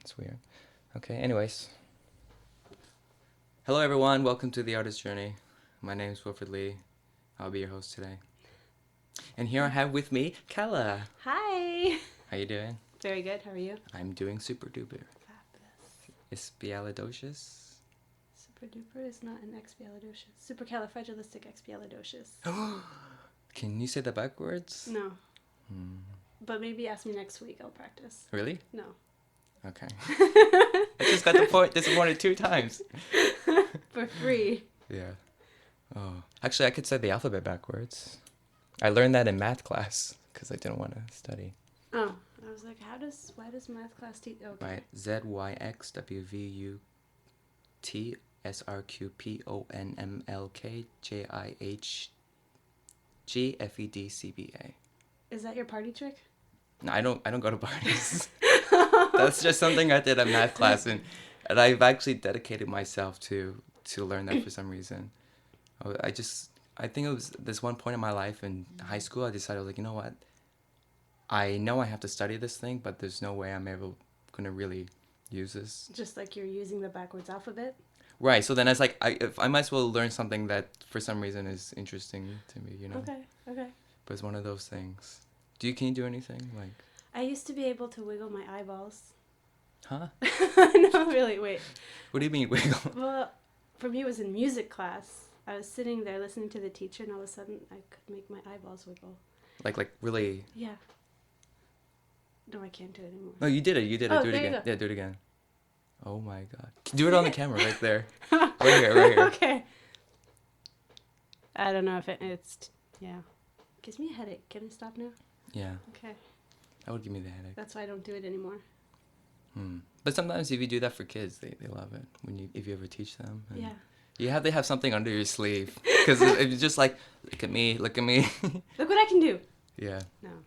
It's weird. Okay, anyways. Hello, everyone. Welcome to The Artist Journey. My name is Wilfred Lee. I'll be your host today. And here I have with me Kala. Hi. How you doing? Very good. How are you? I'm doing super duper. Fabulous. Espialidocious? Super duper is not an expialidocious. Supercalifragilisticexpialidocious. Can you say that backwards? No. Hmm. But maybe ask me next week. I'll practice. Really? No. Okay. I just got the point disappointed 2 times. For free. Yeah. Oh. Actually, I could say the alphabet backwards. I learned that in math class because I didn't want to study. Oh. I was like, why does math class teach? Okay. Right. ZYXWVUTSRQPONMLKJIHGFEDCBA. Is that your party trick? No, I don't go to parties. That's just something I did in math class, and I've actually dedicated myself to learn that for some reason. I think it was this one point in my life in high school. I decided, like, you know what? I know I have to study this thing, but there's no way I'm ever gonna really use this. Just like you're using the backwards alphabet? Right. So then I was like, I might as well learn something that for some reason is interesting to me, you know. Okay. But it's one of those things. Can you do anything like? I used to be able to wiggle my eyeballs. Huh? No, really, wait. What do you mean wiggle? Well, for me, it was in music class. I was sitting there listening to the teacher, and all of a sudden, I could make my eyeballs wiggle. Like really? Yeah. No, I can't do it anymore. No, you did it. Oh, Do it there you again. go. Yeah, do it again. Oh my god. Do it on the camera right there. Right here. Okay. I don't know if it's yeah. Gives me a headache. Can I stop now? Yeah. Okay. That would give me the headache. That's why I don't do it anymore. But sometimes if you do that for kids, they love it. If you ever teach them. And Yeah. You have to have something under your sleeve. Because it's just like, look at me. Look what I can do. Yeah. No.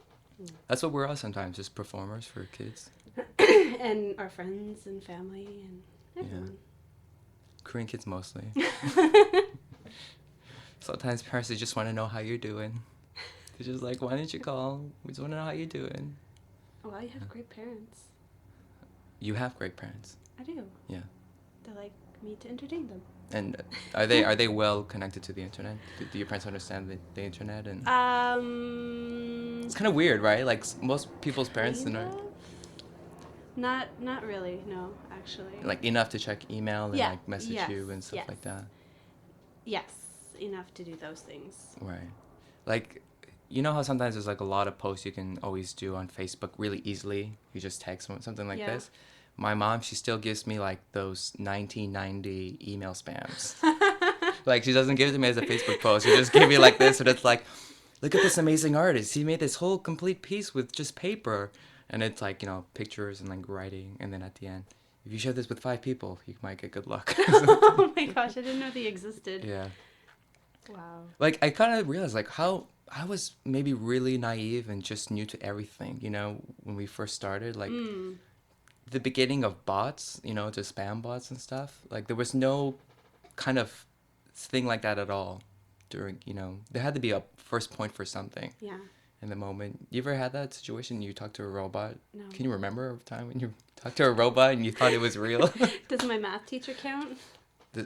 That's what we're all sometimes, just performers for kids. And our friends and family and everyone. Korean kids mostly. Sometimes parents, they just want to know how you're doing. They're just like, why didn't you call? We just want to know how you're doing. Well, you have great parents. You have great parents. I do. Yeah. They like me to entertain them. And are they well connected to the internet? Do your parents understand the internet? And it's kind of weird, right? Like most people's parents kind don't. of? Not really. No, actually. Like enough to check email and Yeah, like message yes, you and stuff yes. like that. Yes, enough to do those things. Right. Like, you know how sometimes there's like a lot of posts you can always do on Facebook really easily. You just text something like Yeah. this. My mom, she still gives me like those 1990 email spams. Like, she doesn't give it to me as a Facebook post. She just give me like this, and it's like, look at this amazing artist. He made this whole complete piece with just paper. And it's like, you know, pictures and like writing. And then at the end, if you share this with 5 people, you might get good luck. Oh my gosh, I didn't know they existed. Yeah. Wow. Like, I kind of realized like how I was maybe really naive and just new to everything, you know, when we first started. Like, the beginning of bots, you know, just spam bots and stuff. Like, there was no kind of thing like that at all during, you know, there had to be a first point for something. Yeah. In the moment. You ever had that situation? You talked to a robot? No. Can you remember a time when you talked to a robot and you thought it was real? Does my math teacher count?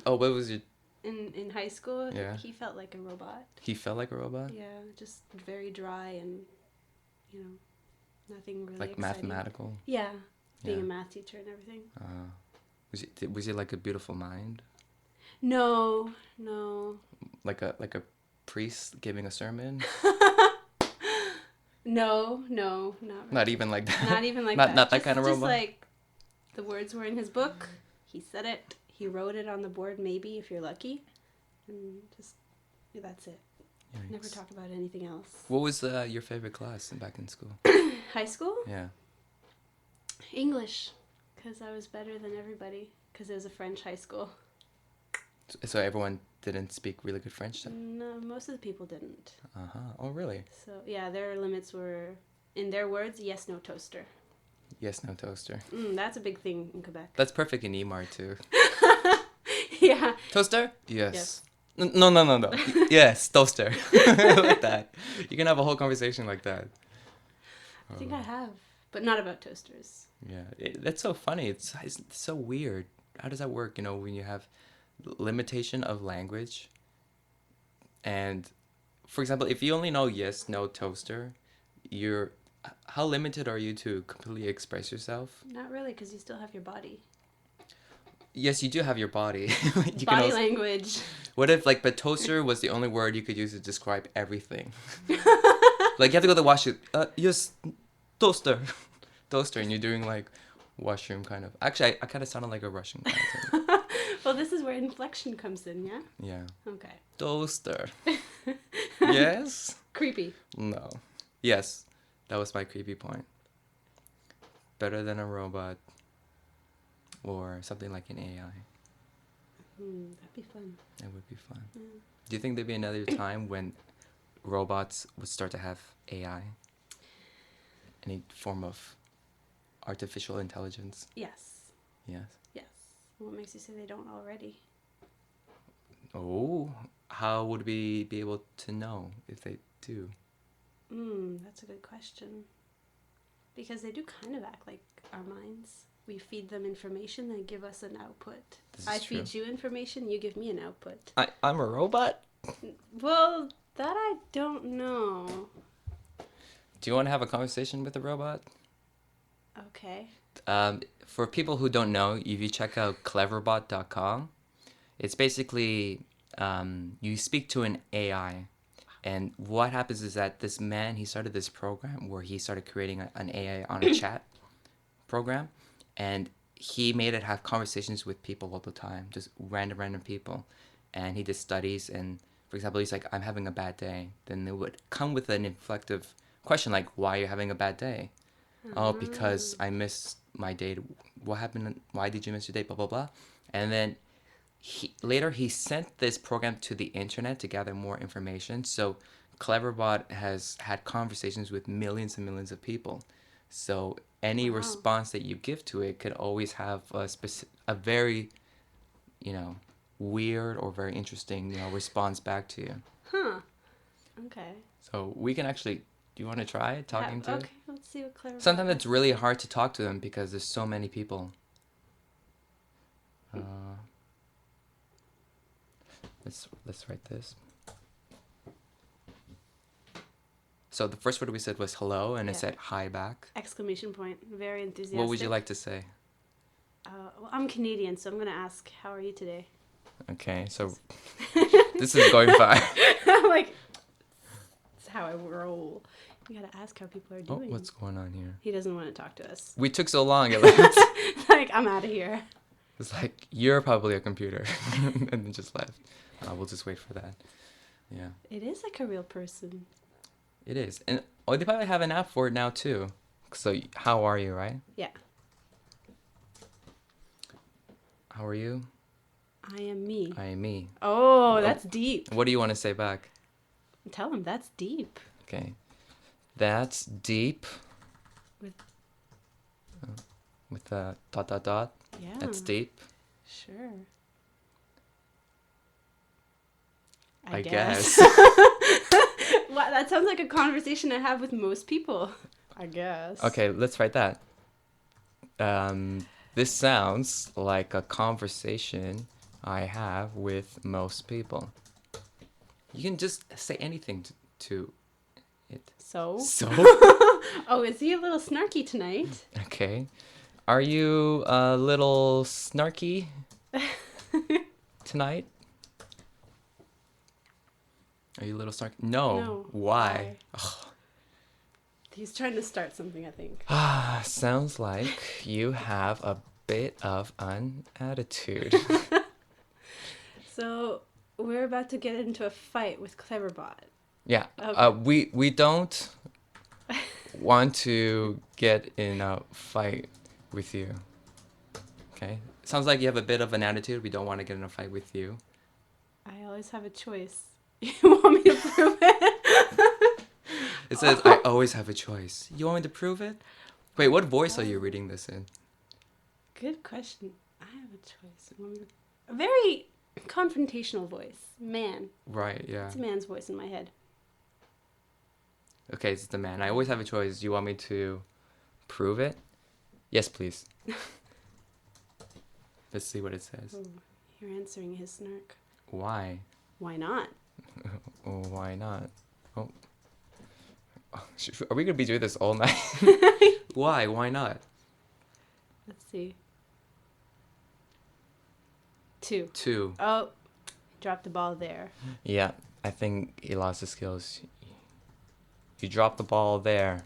What was your... In high school, Yeah. he felt like a robot. He felt like a robot? Yeah, just very dry and, you know, nothing really Like exciting. mathematical? Yeah, being Yeah. a math teacher and everything. Was it like a beautiful mind? No. Like a priest giving a sermon? No, not really. Not even like that? Not even like not, that. Not that Just- kind of just robot? like the words were in his book. He said it. He wrote it on the board, maybe, if you're lucky. And just, that's it. Yikes. Never talk about anything else. What was your favorite class back in school? High school? Yeah. English. Because I was better than everybody. Because it was a French high school. So everyone didn't speak really good French then? No, most of the people didn't. Uh-huh. Oh, really? So, yeah, their limits were, in their words, yes, no toaster. Yes, no toaster. That's a big thing in Quebec. That's perfect in Emart too. Yeah. Toaster? Yes. Yes. No. Yes, toaster. Like that. You can have a whole conversation like that. I think I have. but not about toasters. Yeah, that's so funny. It's so weird. How does that work? You know, when you have limitation of language, and for example, if you only know yes, no, toaster, you're how limited are you to completely express yourself? Not really, because you still have your body. Yes, you do have your body. You can Body also, language. what if like but toaster was the only word you could use to describe everything? Like you have to go to the washroom. Yes, toaster, toaster, and you're doing like washroom kind of. Actually, I kind of sounded like a Russian accent. Well, this is where inflection comes in, yeah? Yeah, Okay. toaster. Yes. Creepy. No. Yes, that was my creepy point. Better than a robot, or something like an AI. That'd be fun. It would be fun. Yeah. Do you think there'd be another time when robots would start to have AI? Any form of artificial intelligence? Yes. Yes. Yes. What makes you say they don't already? Oh, how would we be able to know if they do? That's a good question. Because they do kind of act like our minds. We feed them information, they give us an output. This is I true. feed you information, you give me an output. I'm a robot? Well, that I don't know. Do you want to have a conversation with a robot? Okay. For people who don't know, if you check out cleverbot.com, it's basically you speak to an AI. And what happens is that this man, he started this program where he started creating an AI on a chat program. And he made it have conversations with people all the time, just random people. And he did studies. And for example, he's like, I'm having a bad day. Then they would come with an inflective question like, why are you having a bad day? Oh, because I missed my date. What happened? Why did you miss your date? Blah, blah, blah. And then later he sent this program to the internet to gather more information. So Cleverbot has had conversations with millions and millions of people. So any Wow. response that you give to it could always have a very, weird or very interesting, response back to you. Huh. Okay. So we can actually. Do you want to try talking to it? Okay, let's see what Clever. Sometimes it's really hard to talk to them because there's so many people. Let's write this. So the first word we said was hello, and it said hi back. Exclamation point. Very enthusiastic. What would you like to say? Well, I'm Canadian, so I'm going to ask, how are you today? Okay, so this is going fine. Like, that's how I roll. You got to ask how people are doing. Oh, what's going on here? He doesn't want to talk to us. We took so long. Like, I'm out of here. It's like, you're probably a computer. And then just left. We'll just wait for that. Yeah. It is like a real person. It is. And they probably have an app for it now, too. So, how are you, right? Yeah. How are you? I am me. I am me. Oh, that's deep. What do you want to say back? Tell him that's deep. Okay. That's deep. With the ... Yeah. That's deep. Sure. I guess. Wow, that sounds like a conversation I have with most people. I guess. Okay, let's write that. This sounds like a conversation I have with most people. You can just say anything to it. So? So? Oh, is he a little snarky tonight? Okay. Are you a little snarky tonight? Are you a little snarky? No. Why? He's trying to start something, I think. Sounds like you have a bit of an attitude. So, we're about to get into a fight with Cleverbot. Yeah. Okay. We don't want to get in a fight with you. Okay? Sounds like you have a bit of an attitude. We don't want to get in a fight with you. I always have a choice. You want me to prove it? It says, I always have a choice. You want me to prove it? Wait, what voice are you reading this in? Good question. I have a choice. A very confrontational voice. Man. Right, yeah. It's a man's voice in my head. Okay, it's the man. I always have a choice. You want me to prove it? Yes, please. Let's see what it says. Oh, you're answering his snark. Why? Why not? Oh, why not? Oh. Are we going to be doing this all night? Why? Why not? Let's see. 2. 2. Oh, dropped the ball there. Yeah, I think he lost his skills. You dropped the ball there.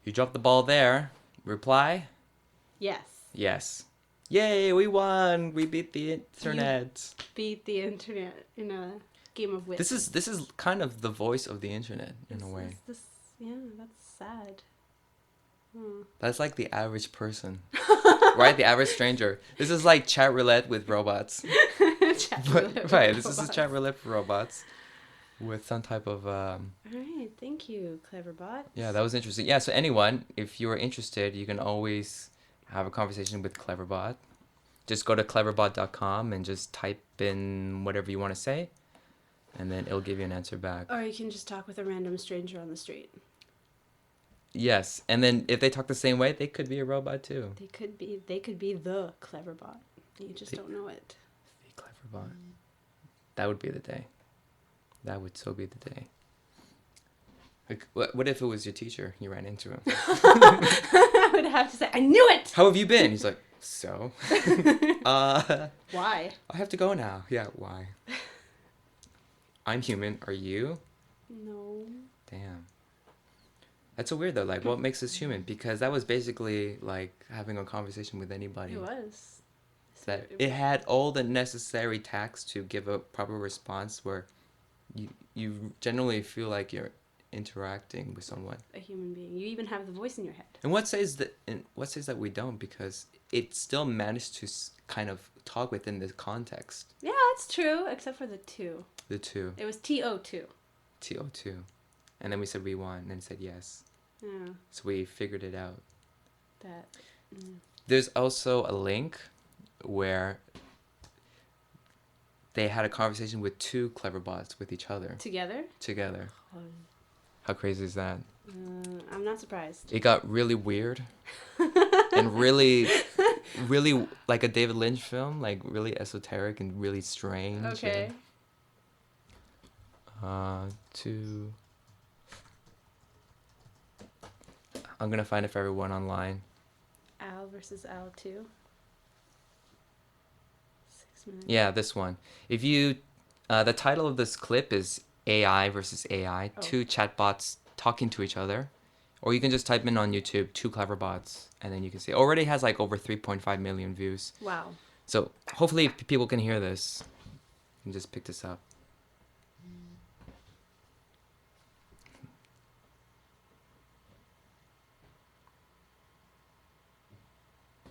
You dropped the ball there. Reply? Yes. Yes. Yay, we won. We beat the internet. Beat the internet in a game of wits. This is kind of the voice of the internet in a way. Yeah, that's sad. Hmm. That's like the average person. Right? The average stranger. This is like chat roulette with robots. Right, this is a chat roulette for robots with some type of All right, thank you, clever bot. yeah, that was interesting. Yeah, so anyone, if you are interested, you can always have a conversation with Cleverbot. Just go to cleverbot.com and just type in whatever you want to say, and then it'll give you an answer back. Or you can just talk with a random stranger on the street. Yes, and then if they talk the same way, they could be a robot too. They could be the clever bot. You just don't know it. The Cleverbot. That would be the day. That would so be the day. Like, what if it was your teacher? You ran into him. I would have to say, I knew it! How have you been? He's like, so? Why? I have to go now. Yeah, why? I'm human. Are you? No. Damn. That's so weird though. Like, what makes us human? Because that was basically like having a conversation with anybody. It was. That it had all the necessary tax to give a proper response where you generally feel like you're interacting with someone. A human being. You even have the voice in your head. And what says that we don't? Because it still managed to kind of talk within this context. Yeah, that's true, except for the 2. The 2. It was TO2. TO2. And then we said we won, and it said yes. Yeah, So we figured it out. that. There's also a link where they had a conversation with 2 clever bots with each other. Together? Together. How crazy is that? I'm not surprised. It got really weird. And really, really like a David Lynch film, like really esoteric and really strange. Okay. To... I'm gonna find it for everyone online. Al versus Al 2. 6 minutes. Yeah, this one. If you, the title of this clip is AI versus AI, 2 chatbots talking to each other. Or you can just type in on YouTube, 2 clever bots, and then you can see. It already has like over 3.5 million views. Wow. So hopefully people can hear this. You can just pick this up.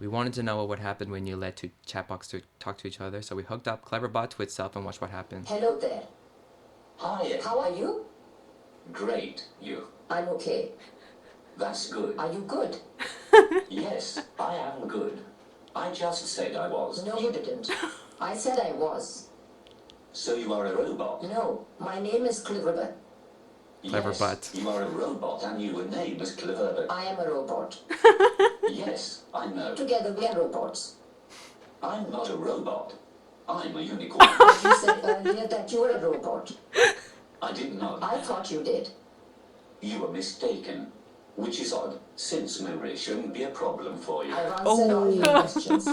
We wanted to know what would happen when you let 2 chatbots to talk to each other, so we hooked up Cleverbot to itself and watched what happened. Hello there. Hi. How are you? Great. You. I'm okay. That's good. Are you good? Yes, I am good. I just said I was. No, you didn't. I said I was. So you are a robot? No, my name is Cleverbot. Cleverbot. Yes, you are a robot and you were named as Cleverbot. I am a robot. Yes, I know. Together we are robots. I'm not a robot. I'm a unicorn. But you said earlier that you were a robot. I did not. I thought you did. You were mistaken. Which is odd, since memory shouldn't be a problem for you. I've answered all your questions. No,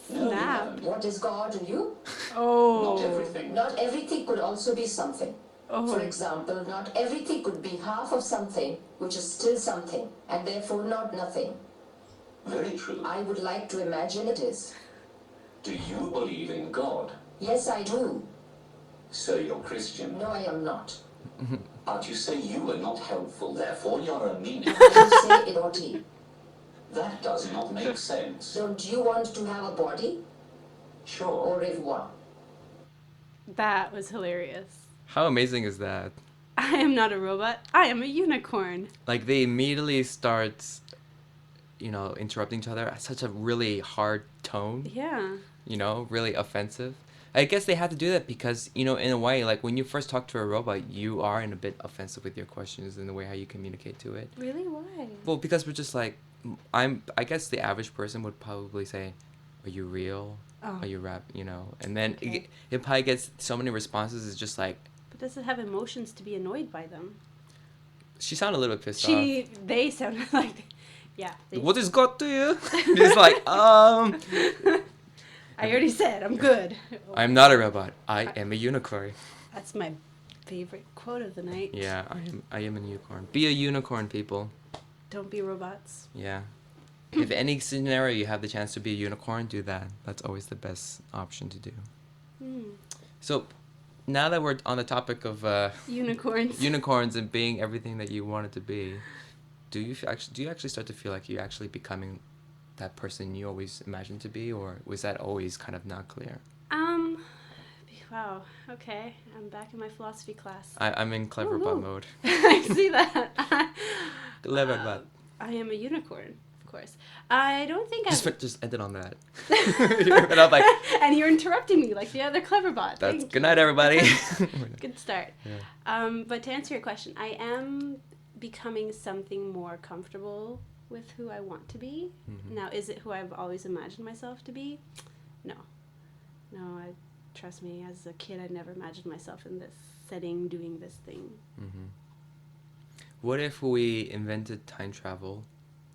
you Snap. haven't. What is God to you? Oh. Not everything. Not everything could also be something. Oh. For example, not everything could be half of something, which is still something, and therefore not nothing. Very true. I would like to imagine it is. Do you believe in God? Yes, I do. So you're Christian. No, I am not. But you say you were not helpful, therefore you're a meaning. You say idiot. That does not make sense. Don't you want to have a body? Sure. Au revoir. That was hilarious. How amazing is that? I am not a robot. I am a unicorn. Like, they immediately start, interrupting each other at such a really hard tone, Yeah. really offensive. I guess they had to do that because, you know, in a way, like when you first talk to a robot, you are in a bit offensive with your questions and the way how you communicate to it. Really? Why? Well, because we're just like, I guess the average person would probably say, "Are you real? Oh. Are you rap?" You know, and then Okay. it probably gets so many responses. It's just like, But does it have emotions to be annoyed by them? she sounded a little bit pissed off. They sounded like, yeah. What has got to you? It's like, I already said I'm good. I'm not a robot. I am a unicorn. That's my favorite quote of the night. Yeah, I am a unicorn. Be a unicorn, people. Don't be robots. Yeah. If any scenario you have the chance to be a unicorn, do that. That's always the best option to do. So, now that we're on the topic of Unicorns. unicorns and being everything that you wanted to be, do you actually start to feel like you're actually becoming that person you always imagined to be, or was that always kind of not clear? Wow. Okay. I'm back in my philosophy class. I'm in clever bot mode. I see that. Clever bot. I am a unicorn, of course. I don't think I've... Just end it on that. And I'm like, and you're interrupting me like the other clever bot. that's good night, everybody. Good start. Yeah. But to answer your question, I am becoming something more comfortable with who I want to be. Mhm. Now, is it who I've always imagined myself to be? No. Trust me, as a kid, I never imagined myself in this setting doing this thing. Mm-hmm. What if we invented time travel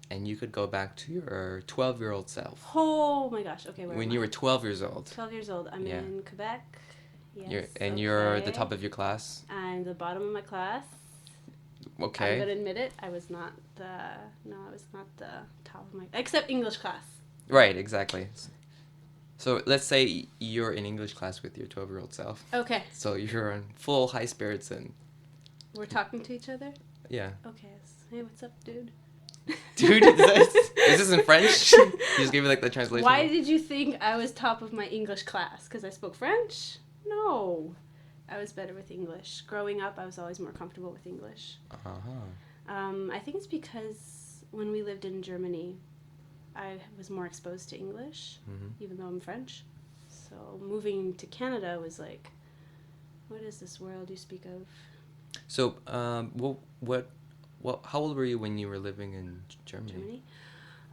and you could go back to your 12-year-old self? Oh my gosh. Okay, When you were 12 years old. 12 years old. I'm Yeah. in Quebec. Yes. You're the okay. top of your class. I'm the bottom of my class. Okay. I'm gonna admit it. I was not the top of my, except English class. Right, exactly. So let's say you're in English class with your 12-year-old self. Okay. So you're in full high spirits and We're talking to each other. yeah. Okay. Hey, what's up, dude? Dude, is this in French? You just gave me like the translation. Why did you think I was top of my English class? Because I spoke French? No. I was better with English. Growing up, I was always more comfortable with English. I think it's because when we lived in Germany, I was more exposed to English, even though I'm French. So moving to Canada was like, what is this world you speak of? So, how old were you when you were living in Germany?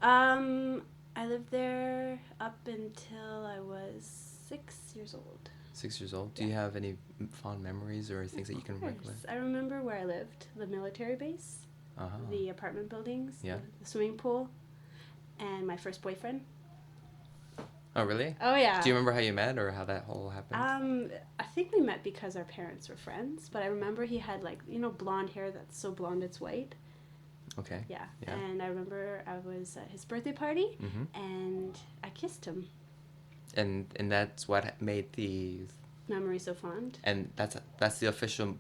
I lived there up until I was 6 years old. 6 years old. Do Yeah. you have any fond memories or things that you can recollect? I remember where I lived, the military base, the apartment buildings, Yeah. the swimming pool, and my first boyfriend. Oh, really? Oh, yeah. Do you remember how you met or how that whole happened? I think we met because our parents were friends, but I remember he had blonde hair that's so blonde it's white. Okay. Yeah. Yeah. And I remember I was at his birthday party, Mm-hmm. and I kissed him. And that's what made the Memory so fond. and that's the official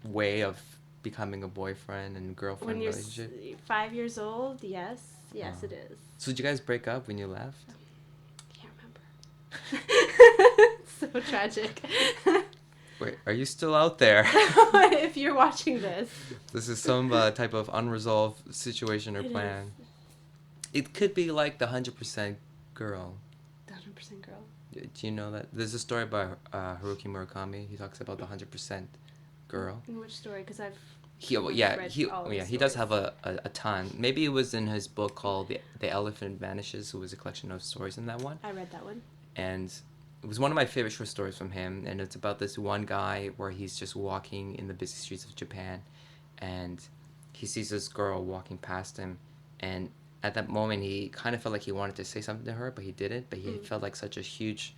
way of becoming a boyfriend and girlfriend When you're relationship. 5 years old, yes, it is. So did you guys break up when you left? Can't remember. So tragic. Wait, are you still out there? If you're watching this. This is some type of unresolved situation or It plan. It could be like the 100% girl. 100% girl. Do you know that? There's a story by Haruki Murakami. He talks about the 100% girl. In which story? Because I've He read all his he does stories. have a ton. Maybe it was in his book called The Elephant Vanishes. It was a collection of stories in that one. I read that one. And it was one of my favorite short stories from him, and it's about this one guy where he's just walking in the busy streets of Japan, and he sees this girl walking past him, and at that moment he kind of felt like he wanted to say something to her, but he didn't. But he felt like such a huge,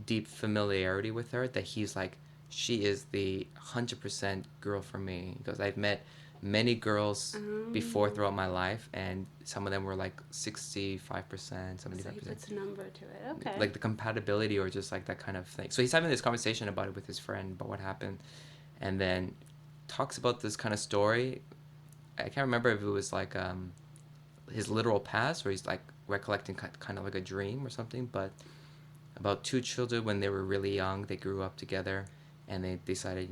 deep familiarity with her that he's like, she is the 100% girl for me. Because I've met many girls before throughout my life, and some of them were like 65%, 75%. So he puts a number to it. Okay. Like the compatibility or just like that kind of thing. So he's having this conversation about it with his friend about what happened, and then talks about this kind of story. I can't remember if it was like his literal past or he's like recollecting kind of like a dream or something, but about two children when they were really young, they grew up together and they decided,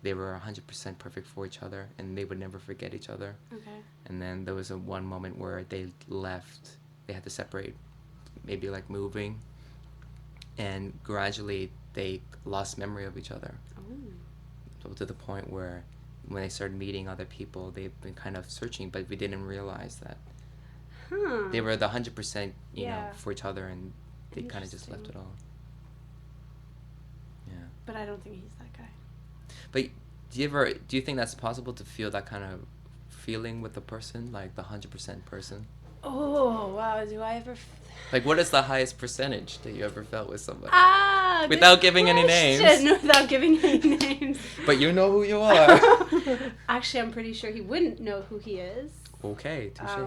they were 100% perfect for each other and they would never forget each other. Okay. And then there was one moment where they left. They had to separate, maybe like moving. And gradually they lost memory of each other. Oh. So to the point where when they started meeting other people, they've been kind of searching, but we didn't realize that Huh. they were the 100%, you know, Yeah. for each other, and they kind of just left it Interesting. all. Yeah. But I don't think he's that guy. But do you think that's possible to feel that kind of feeling with the person, like the 100% person? Oh, wow. Do I ever... Like, what is the highest percentage that you ever felt with somebody? good Without giving any names. question. Without giving any names. But you know who you are. Actually, I'm pretty sure he wouldn't know who he is. Okay, touche.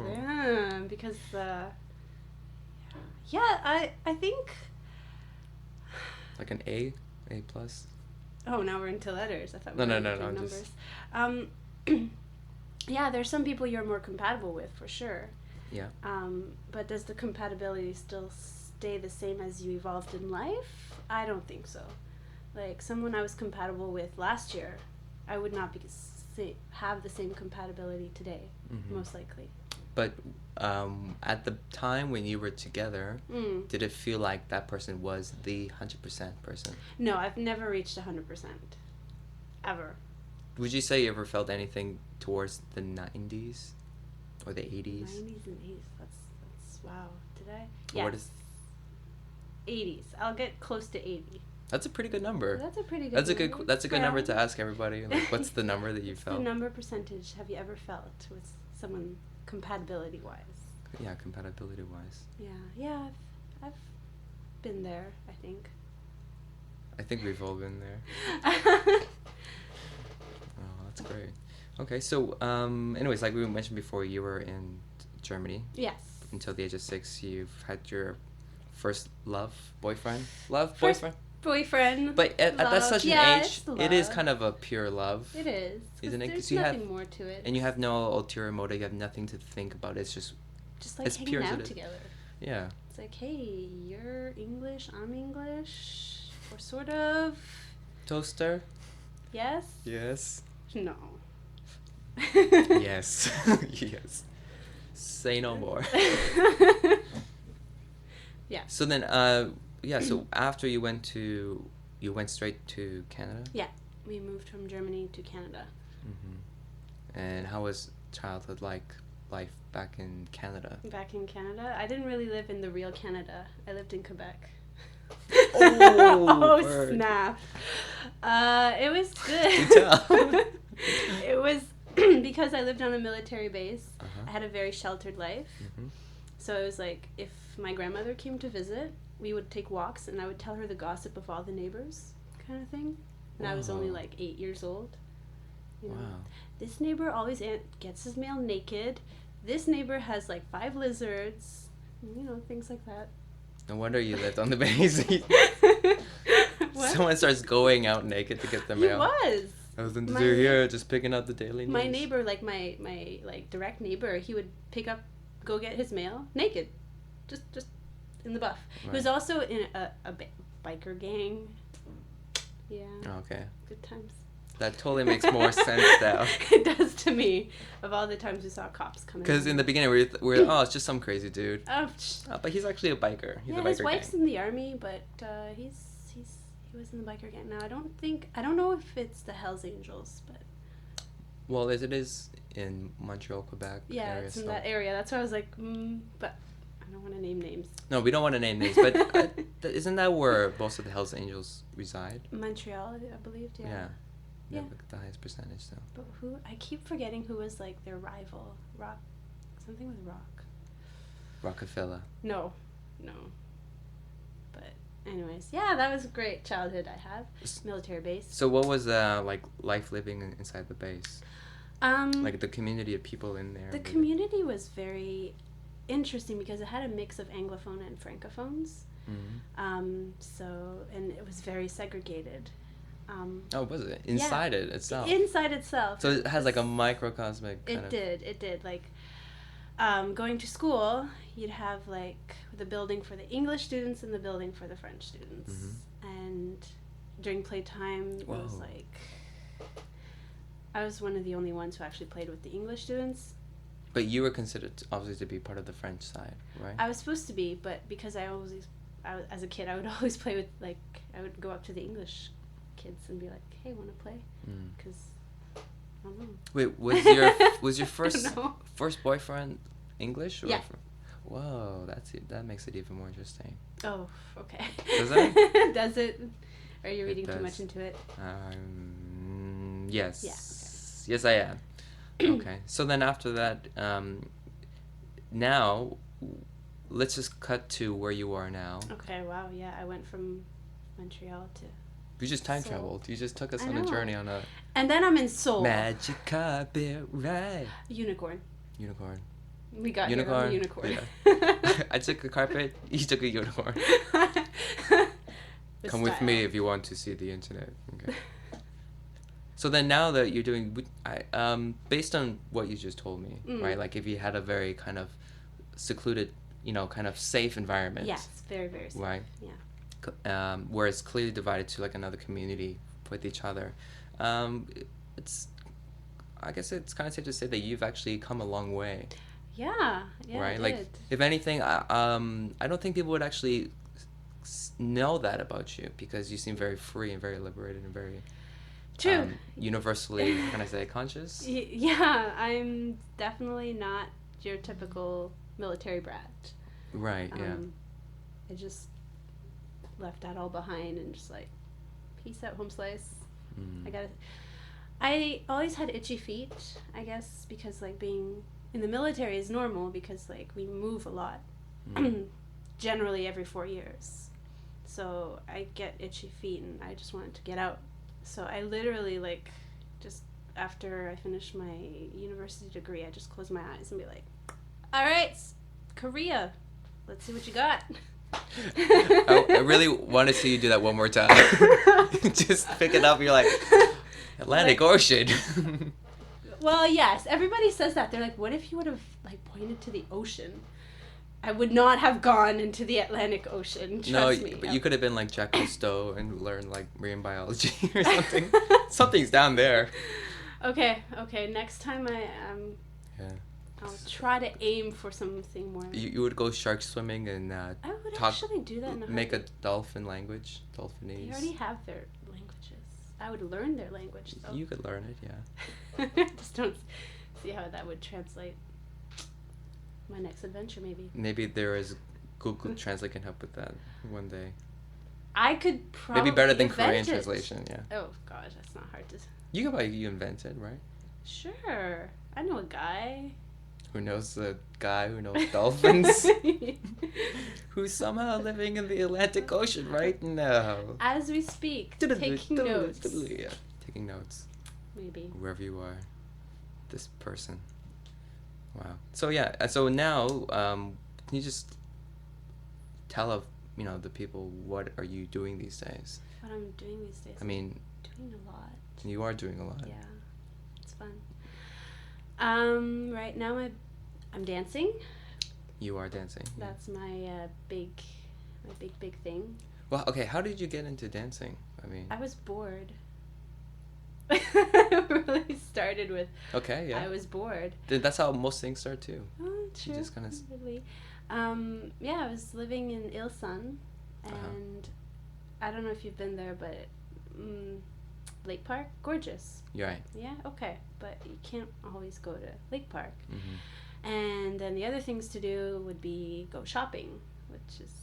Yeah, because... yeah, I think... Like an A plus. Oh, now we're into letters. I thought No, we were no, into no, numbers. just- Yeah, there's some people you're more compatible with, for sure. Yeah. But does the compatibility still stay the same as you evolved in life? I don't think so. Like, someone I was compatible with last year, I would not have the same compatibility today, most likely. But at the time when you were together, did it feel like that person was the 100% person? No, I've never reached 100%. Ever. Would you say you ever felt anything towards the 90s or the 80s? 90s and 80s. That's wow. Did I? Or what Yes. is- 80s. I'll get close to 80. That's a pretty good number. That's a pretty good That's a number. good. That's a good number to Yeah. ask everybody. Like, what's the number that you What's felt? the number percentage have you ever felt with someone compatibility wise? Yeah, compatibility wise. Yeah, I've been there, I think. I think we've all been there. Oh, that's great. Okay, so anyways, like we mentioned before, you were in Germany Yes. until the age of 6. You've had your first boyfriend. First boyfriend. But at that love. such an Yeah, age, it's it is love. kind of a pure love. It is. 'Cause Isn't it? 'Cause There's you nothing have- more to it. And you have no ulterior motive. You have nothing to think about. It's just just like as hanging pure as it out is. together. yeah. It's like, hey, you're English, I'm English, or sort of. Toaster. Yes? Yes. No. Yes. Yes. Say no more. Yeah. So then, so after you went straight to Canada? Yeah. We moved from Germany to Canada. And how was childhood life back in Canada? Back in Canada, I didn't really live in the real Canada. I lived in Quebec. Oh, Oh, bird. snap. It was good. Do tell. It was because I lived on a military base. I had a very sheltered life. So it was like if my grandmother came to visit, we would take walks and I would tell her the gossip of all the neighbors, kind of thing. And I was only Wow. like 8 years old. You know, Wow. this neighbor always gets his mail naked. This neighbor has like 5 lizards. You know, things like that. No wonder you lived on the base. What? Someone starts going out naked to get the He mail. was. I was in the My- zoo here, just picking up the daily news. My neighbor, like my like direct neighbor, he would go get his mail naked, just in the buff. He was Right. also in a biker gang. Yeah, Okay. good times. That totally makes more sense now. It does to me. Of all the times we saw cops coming. Because in the beginning we're oh, it's just some crazy dude. Oh, But he's actually a biker. He's a yeah, biker his wife's gang. in the army, but he was in the biker gang. Now I don't know if it's the Hells Angels, but Well, it is in Montreal, Quebec. yeah, area, it's in so- that area. That's why I was like, but I don't want to name names. No, we don't want to name names, but isn't that where most of the Hells Angels reside? Montreal, I believe. Yeah. Yeah. Yeah. Like the highest percentage, so. But who I keep forgetting who was like their rival. Rock, something with Rock. Rockefeller. No. But anyways, yeah, that was a great childhood I had. Military base. So what was like life living inside the base? Like the community of people in there. The community was very interesting because it had a mix of Anglophone and Francophones. And it was very segregated. Oh, was it? Inside it itself? Inside itself. So it has like a microcosmic kind of... It did. Like, going to school, you'd have like the building for the English students and the building for the French students. And during playtime, it was Whoa. like... I was one of the only ones who actually played with the English students. But you were considered obviously to be part of the French side, right? I was supposed to be, but because I always as a kid, I would always play with, like, I would go up to the English kids and be like, hey, want to play? Because, I don't know. Wait, was your first boyfriend English? Or Yeah. Whoa, that makes it even more interesting. Oh, okay. Does it? Does it? Are you It reading too does. much into it? Yes. Yeah, Yes, I am. Okay. So then after that, now, let's just cut to where you are now. Okay, wow, yeah. I went from Montreal to... You just time Seoul. traveled. You just took us I on a know. journey on a And then I'm in Seoul. magic carpet ride. Unicorn. Unicorn. We got Unicorn. here on the unicorn. Yeah. I took a carpet. You took a unicorn. With Come with style. me if you want to see the internet. Okay. So then now that you're doing, based on what you just told me, right? Like if you had a very kind of secluded, kind of safe environment. Yes, very, very safe. Right. Yeah. Where it's clearly divided to like another community with each other. I guess it's kind of safe to say that you've actually come a long way. Yeah, right? I Like, did. if anything, I don't think people would actually know that about you because you seem very free and very liberated and very True. Universally, can I say, conscious? Yeah, I'm definitely not your typical military brat. Right. Yeah. I just left that all behind and just like, peace out, home slice. I always had itchy feet, I guess, because like being in the military is normal because like we move a lot, generally every 4 years. So I get itchy feet and I just wanted to get out. So I literally like just after I finished my university degree, I just closed my eyes and be like, all right, Korea, let's see what you got. I really want to see you do that one more time. Just pick it up. You're like, Atlantic Ocean. Well, yes, everybody says that. They're like, what if you would have like pointed to the ocean? I would not have gone into the Atlantic Ocean. Trust me. But you could have been like Jack Cousteau and learned like marine biology or something. Something's down there. Okay. Next time Yeah. I'll try to aim for something more. You would go shark swimming and I would actually do that in a make a heartbeat. dolphin language, dolphinese. They already have their languages. I would learn their language though. You could learn it, yeah. Just don't see how that would translate. My next adventure, maybe. Maybe there is Google Translate can help with that one day. I could probably Maybe better than invent Korean it. translation, yeah. Oh gosh, that's not hard to. You invented, right? Sure, I know a guy. Who knows the guy who knows dolphins? Who's somehow living in the Atlantic Ocean right now. As we speak, taking notes. Yeah, taking notes. Maybe. Wherever you are, this person. Wow. So yeah. So now, can you just tell the people what are you doing these days? What I'm doing these days. I mean, doing a lot. you are doing a lot. Yeah, it's fun. Right now I'm dancing. You are dancing. Yeah. That's my big thing. Well, okay. How did you get into dancing? I mean. I was bored. It really started with. Okay. Yeah. I was bored. That's how most things start too. Oh, true. You just kind of. Really. Yeah, I was living in Ilsan, and I don't know if you've been there, but Lake Park, gorgeous. You're right. Yeah, okay, but you can't always go to Lake Park. Mm-hmm. And then the other things to do would be go shopping, which is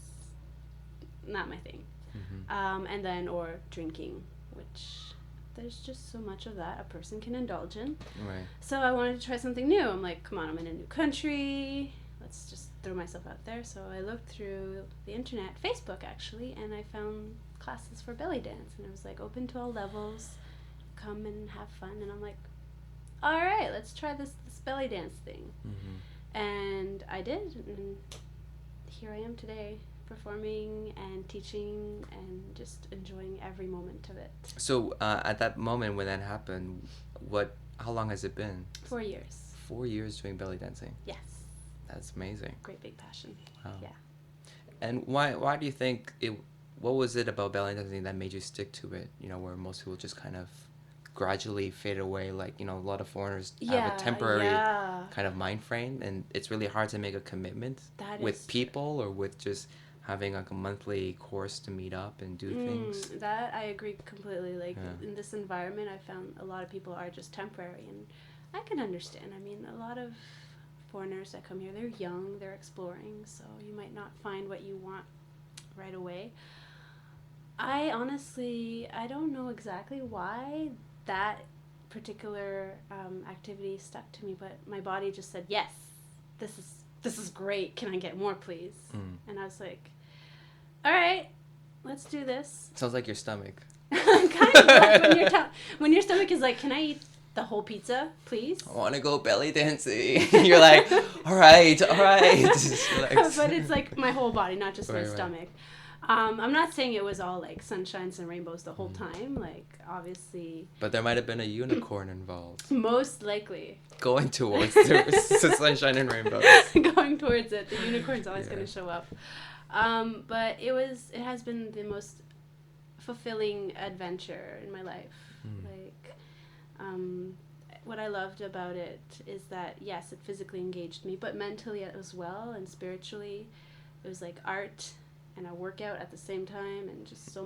not my thing. Mm-hmm. And then or drinking, which there's just so much of that a person can indulge in. Right. So I wanted to try something new. I'm like, come on, I'm in a new country. Let's just throw myself out there. So I looked through the internet, Facebook actually, and I found classes for belly dance. And it was like open to all levels, come and have fun. And I'm like, all right, let's try this belly dance thing. Mm-hmm. And I did. And here I am today, performing and teaching and just enjoying every moment of it. So at that moment when that happened, how long has it been? 4 years. 4 years doing belly dancing. Yes. That's amazing. Great big passion. Wow. Yeah. And why do you think what was it about belly dancing that made you stick to it? Where most people just kind of gradually fade away, like, a lot of foreigners have a temporary kind of mind frame, and it's really hard to make a commitment That with is people or with just having like a monthly course to meet up and do things. That I agree completely. Like Yeah. in this environment, I found a lot of people are just temporary, and I can understand. I mean, a lot of foreigners that come here, they're young, they're exploring, so you might not find what you want right away. I honestly, I don't know exactly why that particular activity stuck to me, but my body just said, "Yes, this is great. Can I get more, please?" And I was like, "All right, let's do this." Sounds like your stomach. Kind of like when your stomach is like, "Can I eat the whole pizza, please?" I want to go belly dancing. You're like, all right. Just relax. But it's like my whole body, not just my Right. stomach. I'm not saying it was all like sunshines and rainbows the whole time. Like obviously, But there might have been a unicorn involved. most likely Going towards the sunshine and rainbows. going towards it, the unicorn's always Yeah. going to show up. But it has been the most fulfilling adventure in my life. Like, what I loved about it is that yes, it physically engaged me, but mentally as well and spiritually, it was like art and a workout at the same time, and just so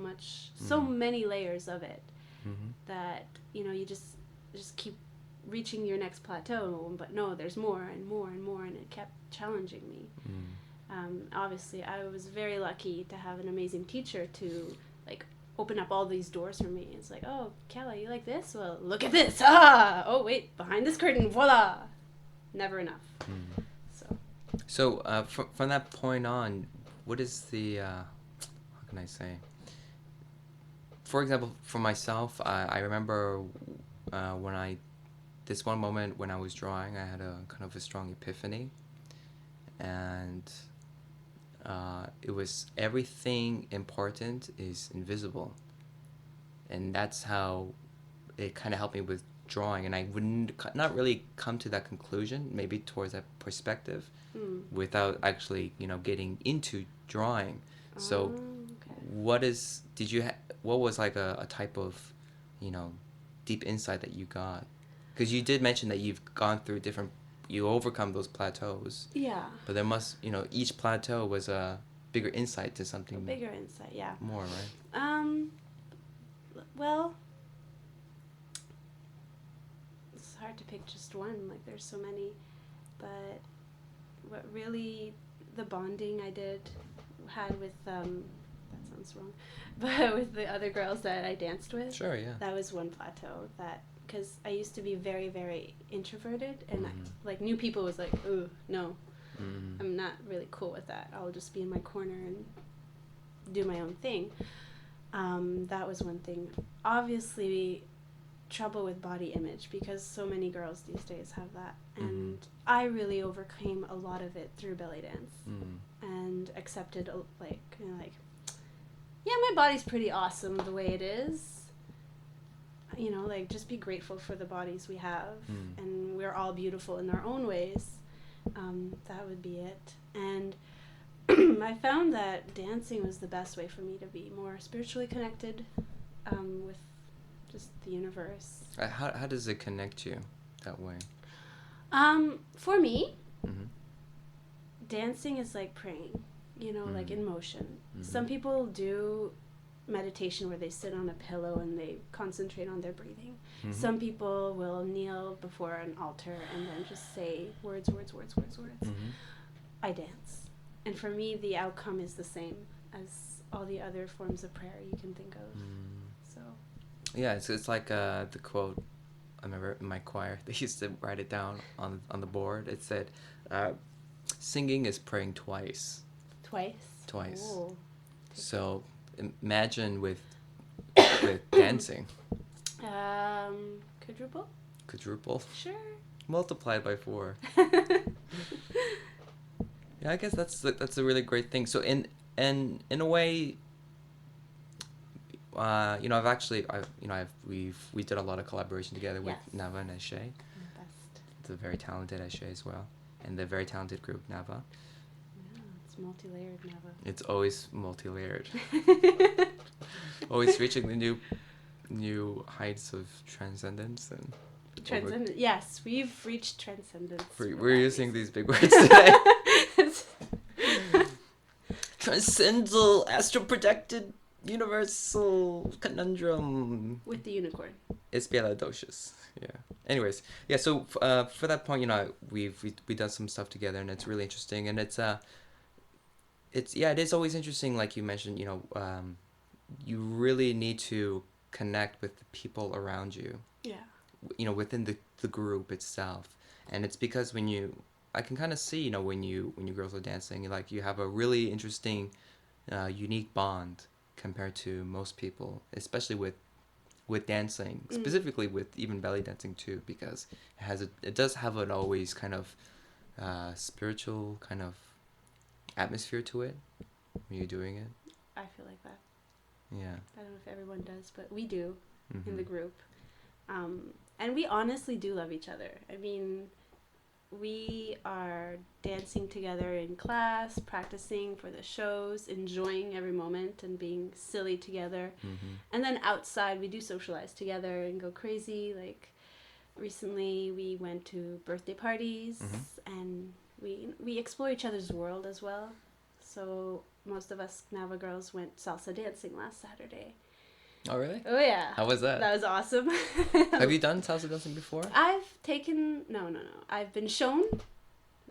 many layers of it that you just keep reaching your next plateau, but no, there's more and more and more, and it kept challenging me. Obviously, I was very lucky to have an amazing teacher to like open up all these doors for me. It's like, oh, Kala, you like this? Well, look at this. Oh wait, behind this curtain, voila. Never enough. So from that point on, what is the how can I say? For example, for myself, I remember this one moment when I was drawing, I had a kind of a strong epiphany, and it was everything important is invisible, and that's how it kind of helped me with drawing. And I wouldn't not really come to that conclusion, maybe towards that perspective, without actually getting into drawing. So Okay. what was like a type of deep insight that you got? Because you did mention that you've gone through you overcome those plateaus, Yeah. but there must each plateau was a bigger insight to something Bigger insight, yeah. more, right? Well, it's hard to pick just one. Like, there's so many. But what really, the bonding I had with, that sounds wrong, but with the other girls that I danced with. Sure, yeah. That was one plateau because I used to be very, very introverted, and like new people was like, ooh, no, I'm not really cool with that. I'll just be in my corner and do my own thing. That was one thing. Obviously, trouble with body image, because so many girls these days have that, and I really overcame a lot of it through belly dance and accepted like yeah, my body's pretty awesome the way it is. Like, just be grateful for the bodies we have, and we're all beautiful in our own ways. That would be it. And I found that dancing was the best way for me to be more spiritually connected with just the universe. How does it connect you that way? For me, dancing is like praying, like in motion. Some people do meditation where they sit on a pillow and they concentrate on their breathing. Some people will kneel before an altar and then just say words. I dance. And for me, the outcome is the same as all the other forms of prayer you can think of. So. Yeah, it's like the quote. I remember in my choir, they used to write it down on the board. It said, "Singing is praying twice." Twice. Oh. So imagine with dancing. Quadruple? Sure. Multiplied by 4. Yeah, I guess that's a really great thing. So in a way, we did a lot of collaboration together with Nava and Eshe. Best. It's a very talented Eshe as well, and the very talented group Nava. Yeah, it's multi-layered, Nava. It's always multi-layered. Always reaching the new heights of transcendence and. Yes, we've reached transcendence. We're using these big words today. transcendental, astral projected, universal conundrum. With the unicorn. It's Beladocious. Yeah. Anyways, yeah. So for that point, we done some stuff together, and it's really interesting, and it is always interesting, like you mentioned. You really need to connect with the people around you. Yeah. Within the group itself, and it's because I can kind of see, when you girls are dancing, like you have a really interesting, unique bond compared to most people, especially with dancing, specifically with even belly dancing too, because it does have an always kind of spiritual kind of atmosphere to it when you're doing it. I feel like that. Yeah. I don't know if everyone does, but we do Mm-hmm. in the group. And we honestly do love each other. I mean, we are dancing together in class, practicing for the shows, enjoying every moment and being silly together. Mm-hmm. And then outside, we do socialize together and go crazy. Like recently, we went to birthday parties and we explore each other's world as well. So most of us Nava girls went salsa dancing last Saturday. Oh, really? Oh, yeah. How was that? That was awesome. Have you done salsa dancing before? I've taken... No. I've been shown,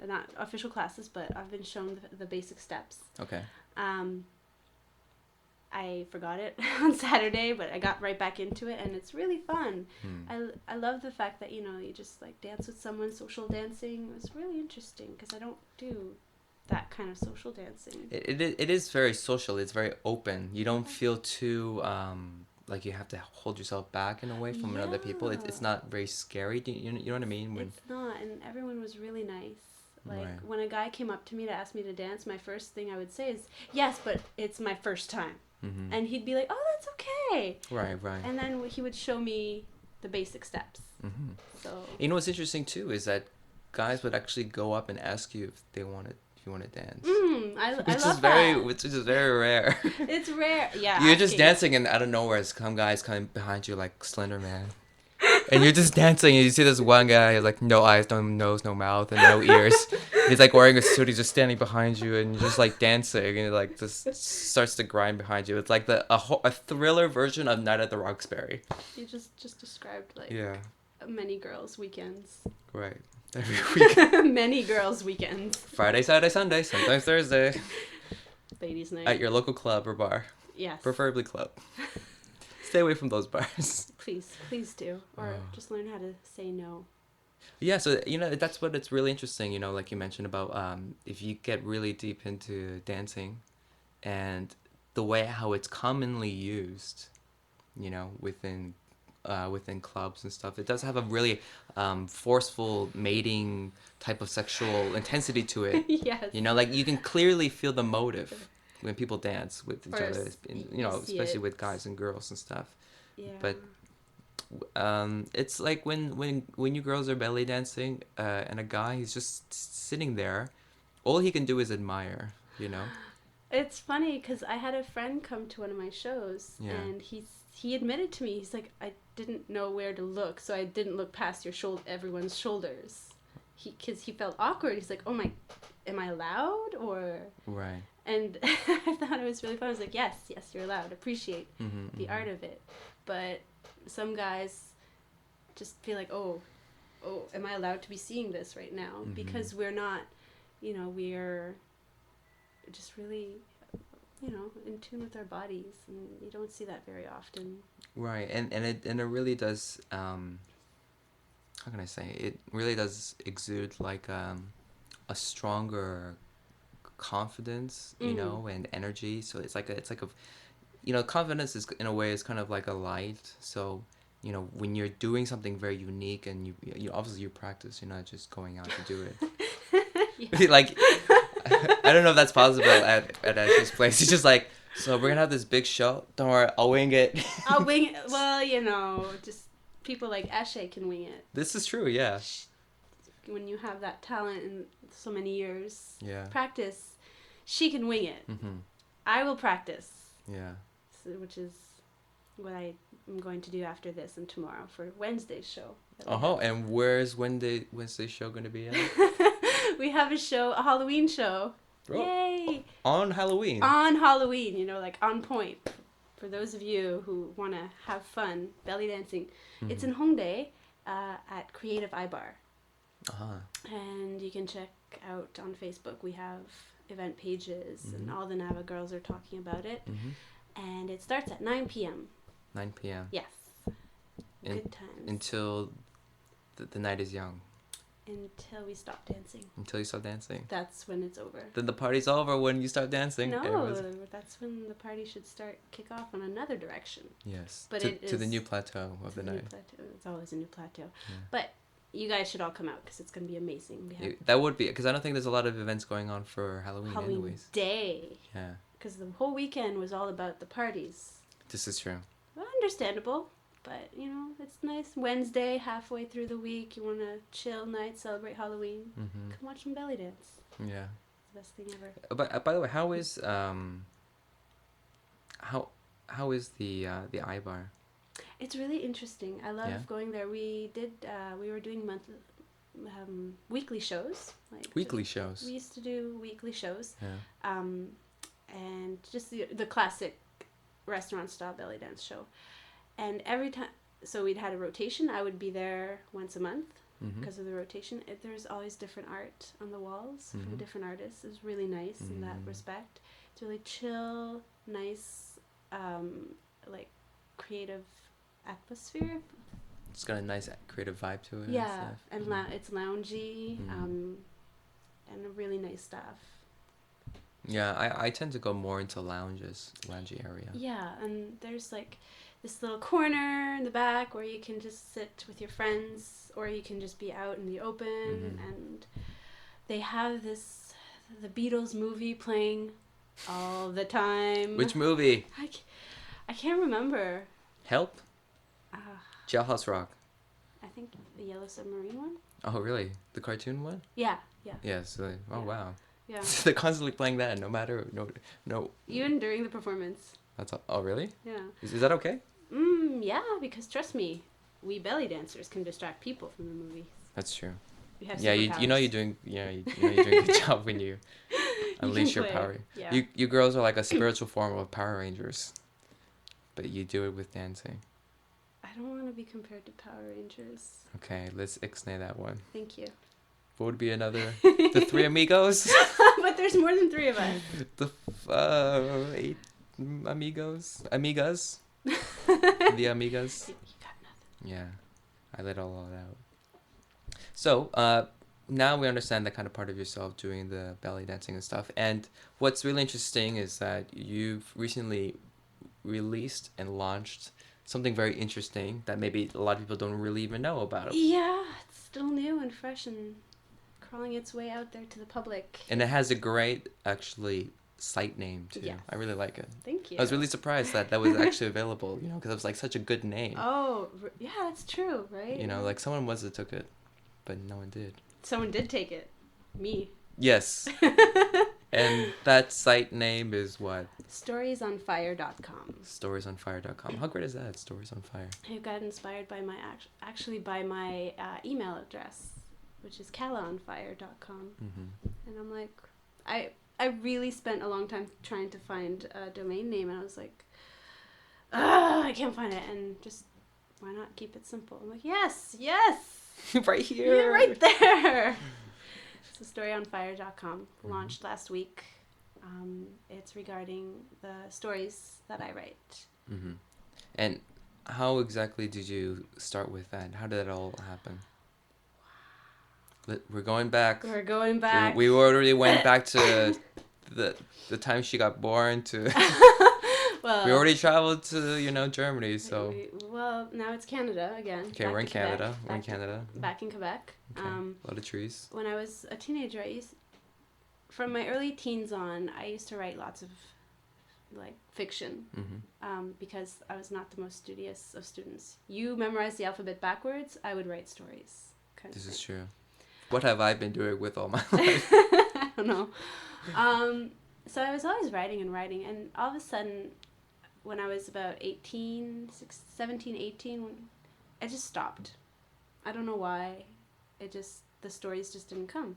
not official classes, but I've been shown the basic steps. Okay. I forgot it on Saturday, but I got right back into it, and it's really fun. I love the fact that, you just, like, dance with someone, social dancing. It was really interesting, because I don't do that kind of social dancing. It is very social. It's very open. You don't feel too like you have to hold yourself back in a way from other people. It's not very scary. You know what I mean? It's not, and everyone was really nice. Like, Right. when a guy came up to me to ask me to dance, my first thing I would say is, yes, but it's my first time. Mm-hmm. And he'd be like, oh, that's okay. Right. And then he would show me the basic steps. Mm-hmm. So You know what's interesting too is that guys would actually go up and ask you if you want to dance. I Which love is that. which is very rare. It's rare. Yeah. You're just asking. dancing, and out of nowhere, some guys coming behind you like Slender Man, and you're just dancing, and you see this one guy like no eyes, no nose, no mouth, and no ears. He's like wearing a suit. He's just standing behind you, and you're just like dancing, and like just starts to grind behind you. It's like a thriller version of Night at the Roxbury. You just described like Yeah. many girls' weekends. Right. Every week. Many girls' weekends. Friday, Saturday, Sunday, sometimes Thursday. Ladies' night. At your local club or bar. Yes. Preferably club. Stay away from those bars. Please do. Or just learn how to say no. Yeah, so, that's what it's really interesting, like you mentioned about if you get really deep into dancing and the way how it's commonly used, within clubs and stuff. It does have a really forceful mating type of sexual intensity to it. Yes. Like you can clearly feel the motive when people dance with each Or other, you see especially it. with guys and girls and stuff. Yeah. But it's like when you girls are belly dancing and a guy he's just sitting there, all he can do is admire. It's funny because I had a friend come to one of my shows, Yeah. and he admitted to me, he's like, I didn't know where to look, so I didn't look past everyone's shoulders. Because he felt awkward. He's like, oh my, am I allowed? Or... Right. And I thought it was really fun. I was like, yes, you're allowed. Appreciate the art of it. But some guys just feel like, oh, am I allowed to be seeing this right now? Because we're not, we're just really, in tune with our bodies, and you don't see that very often. Right, and it really does. How can I say? It really does exude like a stronger confidence, and energy. So it's like a confidence is in a way is kind of like a light. So when you're doing something very unique and you obviously you practice, you're not just going out to do it. Like I don't know if that's possible at Ashley's place. He's just like, so we're gonna have this big show. Don't worry, I'll wing it. I'll wing it. Well, just people like Ashe can wing it. This is true, yeah. When you have that talent and so many years practice, she can wing it. Mm-hmm. I will practice. Yeah. Which is what I am going to do after this and tomorrow for Wednesday's show. And where's Wednesday's show going to be at? We have a Halloween show Oh, Yay! on Halloween. On Halloween, you know, like on point. For those of you who want to have fun belly dancing, it's in Hongdae at Creative Ibar. And you can check out on Facebook. We have event pages, and all the Nava girls are talking about it. And it starts at 9 p.m. 9 p.m. Yes. Good times. Until the night is young. Until we stop dancing. Until you start dancing. That's when it's over. Then the party's over when you start dancing. No, that's when the party should kick off on another direction. Yes. But to the new plateau of the night. It's always a new plateau. Yeah. But you guys should all come out because it's going to be amazing. That would be, because I don't think there's a lot of events going on for Halloween anyways. Day. Yeah. Because the whole weekend was all about the parties. This is true. Well, understandable. But, you know, it's nice. Wednesday, halfway through the week, you want to chill night, celebrate Halloween. Come watch some belly dance. Yeah. It's the best thing ever. But by the way, how is the iBar? It's really interesting. I love going there. We were doing weekly shows. Weekly shows. We used to do weekly shows. Yeah. And just the classic restaurant style belly dance show. And every time, so we'd had a rotation. I would be there once a month because of the rotation. There's always different art on the walls from different artists. It's really nice in that respect. It's really chill, nice, like creative atmosphere. It's got a nice creative vibe to it. Yeah, and it's loungy, and a really nice staff. Yeah, I tend to go more into loungy area. Yeah, and there's like this little corner in the back where you can just sit with your friends, or you can just be out in the open, and they have the Beatles movie playing all the time. Which movie? I can't remember. Help? Jailhouse Rock. I think the Yellow Submarine one. Oh, really? The cartoon one? Yeah. Yes. Wow. Yeah. They're constantly playing that, no. Even during the performance. That's all. Oh, really? Yeah. Is that okay? Yeah, because trust me, we belly dancers can distract people from the movie. That's true. We have you're doing a good job when you unleash your power. Yeah. You girls are like a spiritual form of Power Rangers, but you do it with dancing. I don't want to be compared to Power Rangers. Okay, let's ixnay that one. Thank you. What would be another? The Three Amigos? But there's more than 3 of us. The 8 amigos? Amigas? The amigas? You got nothing. Yeah, I let all that out. So, now we understand that kind of part of yourself doing the belly dancing and stuff. And what's really interesting is that you've recently released and launched something very interesting that maybe a lot of people don't really even know about. Yeah, it's still new and fresh and crawling its way out there to the public. And it has a great, actually, site name, too. Yes. I really like it. Thank you. I was really surprised that was actually available, because it was like such a good name. Oh, yeah, that's true, right? Like someone must have took it, but no one did. Someone did take it. Me. Yes. And that site name is what? Storiesonfire.com. Storiesonfire.com. How great is that? Stories on Fire. I got inspired by my email address, which is kalaonfire.com. And I'm like, I really spent a long time trying to find a domain name, and I was like, I can't find it, and just why not keep it simple? I'm like, yes, Right here. you're right there. So storyonfire.com launched last week. It's regarding the stories that I write. And how exactly did you start with that? How did that all happen? We're going back. We already went back to the time she got born to. Well, we already traveled to Germany, so. Well, now it's Canada again. Okay, we're in Canada. Back in Quebec. Okay. A lot of trees. When I was a teenager, from my early teens on, I used to write lots of fiction, because I was not the most studious of students. You memorize the alphabet backwards, I would write stories. This is true. What have I been doing with all my life? I don't know. So I was always writing, and all of a sudden, when I was about 17, 18, I just stopped. I don't know why. The stories just didn't come.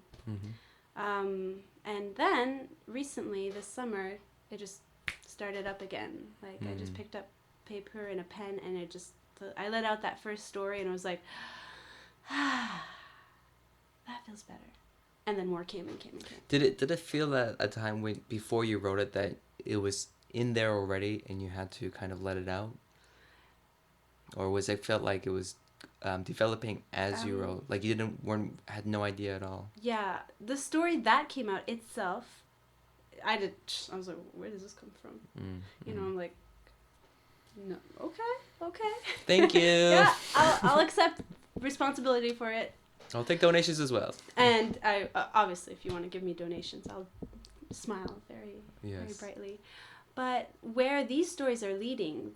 And then recently this summer it just started up again. Like I just picked up paper and a pen and I let out that first story and I was like, that feels better. And then more came and came and came. Did it feel that a time when before you wrote it that it was in there already and you had to kind of let it out? Or was it felt like it was developing as you wrote? Like you had no idea at all? Yeah, the story that came out itself, I was like, where does this come from? You know, I'm like, no, okay. Thank you. Yeah, I'll accept responsibility for it. I'll take donations as well. And I obviously, if you want to give me donations, I'll smile very brightly. But where these stories are leading,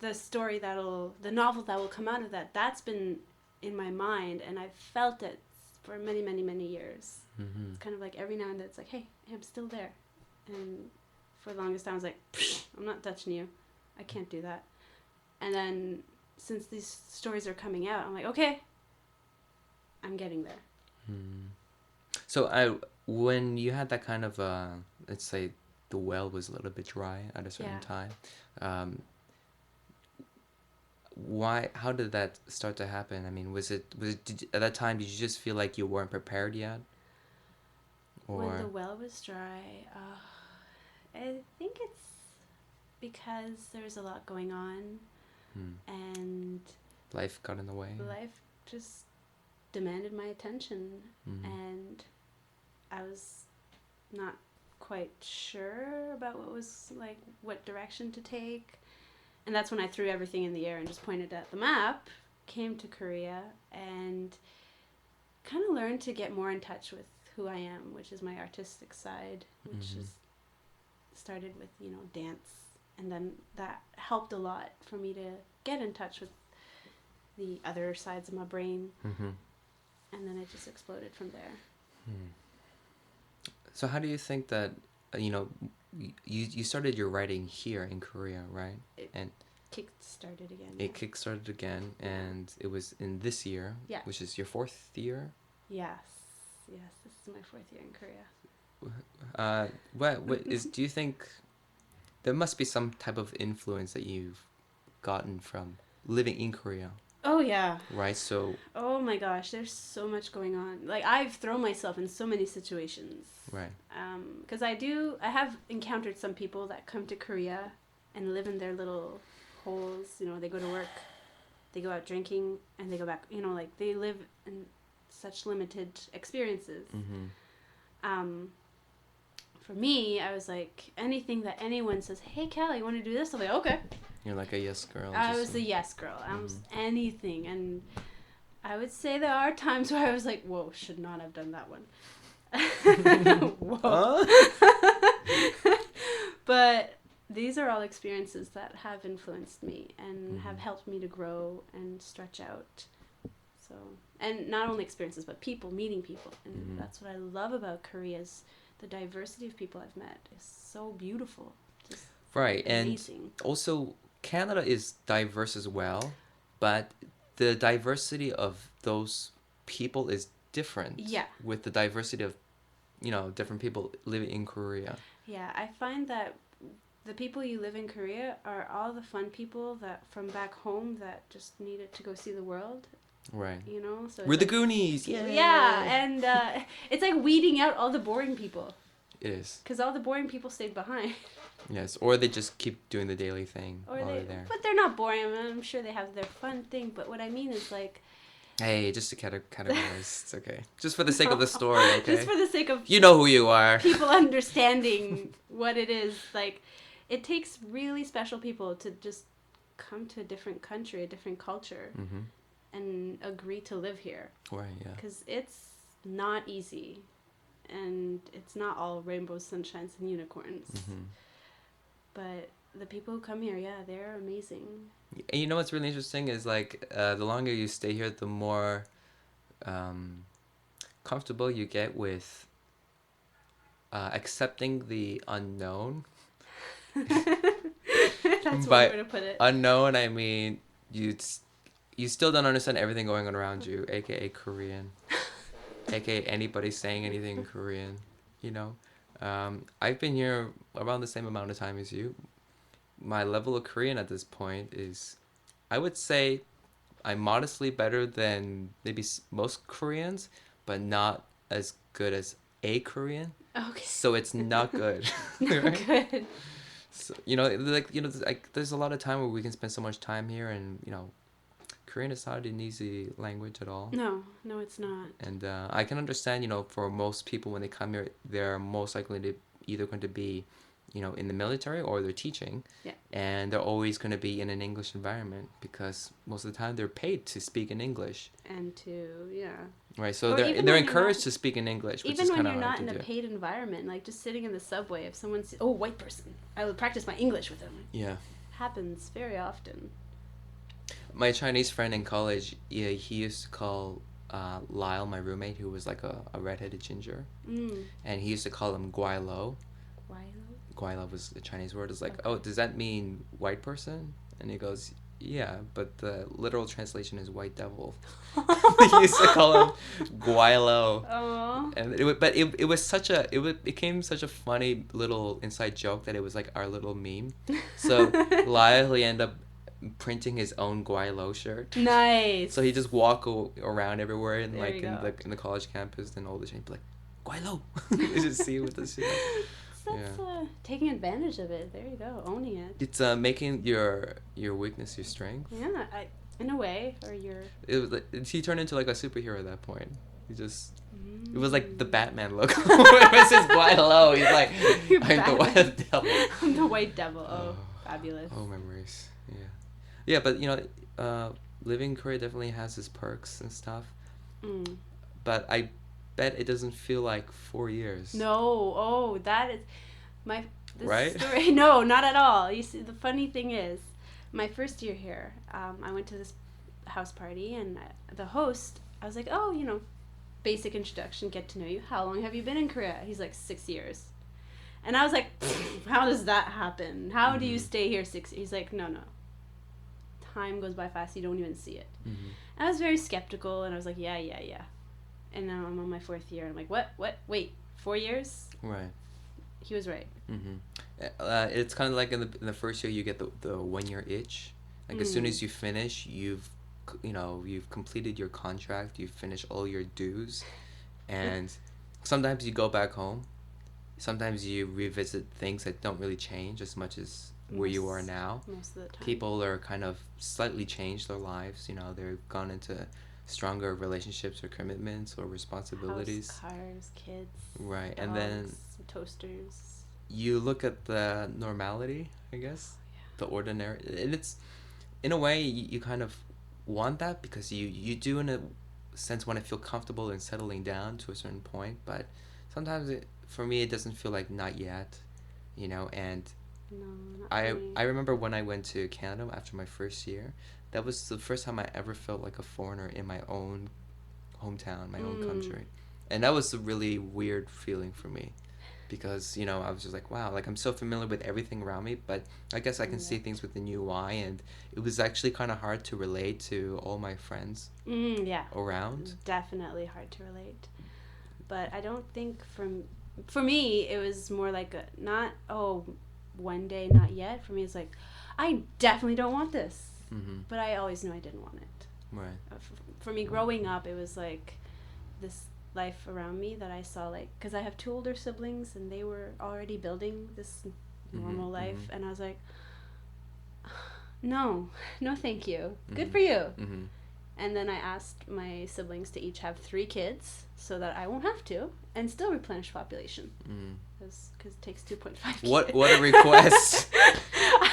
the novel that will come out of that's been in my mind, and I've felt it for many, many, many years. It's kind of like every now and then it's like, hey, I'm still there. And for the longest time I was like, I'm not touching you. I can't do that. And then since these stories are coming out, I'm like, okay, I'm getting there. So when you had that kind of, let's say the well was a little bit dry at a certain time, how did that start to happen? I mean, at that time, did you just feel like you weren't prepared yet? Or when the well was dry, I think it's because there's a lot going on, and life got in the way. Life just demanded my attention, and I was not quite sure about what direction to take. And that's when I threw everything in the air and just pointed at the map, came to Korea, and kind of learned to get more in touch with who I am, which is my artistic side, which is started with, dance. And then that helped a lot for me to get in touch with the other sides of my brain. And then it just exploded from there. So how do you think that, you started your writing here in Korea, right? It kick-started again. It kick-started again, and it was in this year, which is your 4th year? Yes, this is my 4th year in Korea. Do you think there must be some type of influence that you've gotten from living in Korea? Oh, yeah. Right, so... Oh, my gosh, there's so much going on. Like, I've thrown myself in so many situations. Right. Because I have encountered some people that come to Korea and live in their little holes. They go to work, they go out drinking, and they go back. They live in such limited experiences. For me, I was like, anything that anyone says, hey, Kala, you want to do this? I'm like, okay. You're like a yes girl. I was a yes girl. I was anything. And I would say there are times where I was like, whoa, should not have done that one. Whoa. But these are all experiences that have influenced me and have helped me to grow and stretch out. So, and not only experiences, but meeting people. And that's what I love about Korea's the diversity of people I've met is so beautiful. Just right, amazing. And also Canada is diverse as well, but the diversity of those people is different. Yeah. With the diversity of, different people living in Korea. Yeah, I find that the people you live in Korea are all the fun people that from back home that just needed to go see the world. Right. So we're the Goonies. Yeah. Yeah, and it's like weeding out all the boring people. It is. Because all the boring people stayed behind. Yes, or they just keep doing the daily thing while they're there. But they're not boring. I'm sure they have their fun thing. But what I mean is like... Hey, just to categorize. It's okay. Just for the sake of the story, okay? Just for the sake of... You know who you are. People understanding what it is. Like, it takes really special people to just come to a different country, a different culture, and agree to live here. Right, yeah. Because it's not easy. And it's not all rainbows, sunshines, and unicorns. But the people who come here, they're amazing. And you know what's really interesting is like the longer you stay here, the more comfortable you get with accepting the unknown. That's one way to put it. Unknown, I mean you still don't understand everything going on around you, aka Korean. aka anybody saying anything in Korean, you know. I've been here around the same amount of time as you. My level of Korean at this point is, I would say, I'm modestly better than maybe most Koreans, but not as good as a Korean. Okay. So it's not good. Not Right? good. So, there's a lot of time where we can spend so much time here, and Korean is not an easy language at all. No, no, it's not. And I can understand, for most people when they come here, they're most likely to either going to be, in the military or they're teaching. Yeah. And they're always going to be in an English environment because most of the time they're paid to speak in English. And yeah. Right, so Or even they're when you're encouraged not- to speak in English, which Even is when kind of you're hard not to in a do. paid environment, like just sitting in the subway, if someone says, "Oh, white person," I will practice my English with them. Yeah. Happens very often. My Chinese friend in college, yeah, he used to call Lyle, my roommate, who was like a redheaded ginger, and he used to call him Guai Lo. Guai Lo was the Chinese word. It's like, oh, does that mean white person? And he goes, yeah, but the literal translation is white devil. He used to call him Guai Lo. Oh. And it was became such a funny little inside joke that it was like our little meme. So Lyle, he ended up printing his own Guai Lo shirt. Nice. So he just walk around everywhere and There you go. in the college campus, and all the Chinese be like, Guai Lo. You just see with the shit. That's taking advantage of it. There you go, owning it. It's making your weakness your strength. Yeah, in a way, or your. It was he turned into like a superhero at that point. He just. It was like the Batman look. It was just Guai Lo. He's like, I'm the white devil. I'm the white devil. Oh, fabulous. Oh, memories. Yeah. Yeah, but living in Korea definitely has its perks and stuff. But I bet it doesn't feel like 4 years. No, that is this Right? story. No, not at all. You see, the funny thing is, my first year here, I went to this house party, and the host, I was like, oh, basic introduction, get to know you. How long have you been in Korea? He's like, 6 years. And I was like, how does that happen? How do you stay here 6 years? He's like, no. Time goes by fast. You don't even see it. And I was very skeptical, and I was like, yeah. And now I'm on my 4th year. And I'm like, what? Wait, 4 years? Right. He was right. It's kind of like in the first year you get the 1 year itch. Like as soon as you finish, you've completed your contract, you've finished all your dues, and sometimes you go back home. Sometimes you revisit things that don't really change as much as where you are now. Most of the time. People are kind of slightly changed their lives. They've gone into stronger relationships or commitments or responsibilities. House, cars, kids. Right, dogs, and then toasters. you look at the normality, I guess, the ordinary, and it's in a way you kind of want that because you do in a sense want to feel comfortable in settling down to a certain point, but sometimes for me it doesn't feel like not yet, and No, not I really. I remember when I went to Canada after my first year, that was the first time I ever felt like a foreigner in my own hometown, my own country, and that was a really weird feeling for me. Because I was just like, wow, like I'm so familiar with everything around me, but I guess I can see things with a new eye, and it was actually kind of hard to relate to all my friends Yeah. around. Definitely hard to relate. But I don't think for me it was more like one day, not yet. For me it's like, I definitely don't want this. But I always knew I didn't want it. Right. For me growing up, it was like this life around me that I saw, like, because I have 2 older siblings and they were already building this normal life, and I was like, no thank you, good for you. And then I asked my siblings to each have 3 kids so that I won't have to and still replenish population, because it takes 2.5 kids. What a request.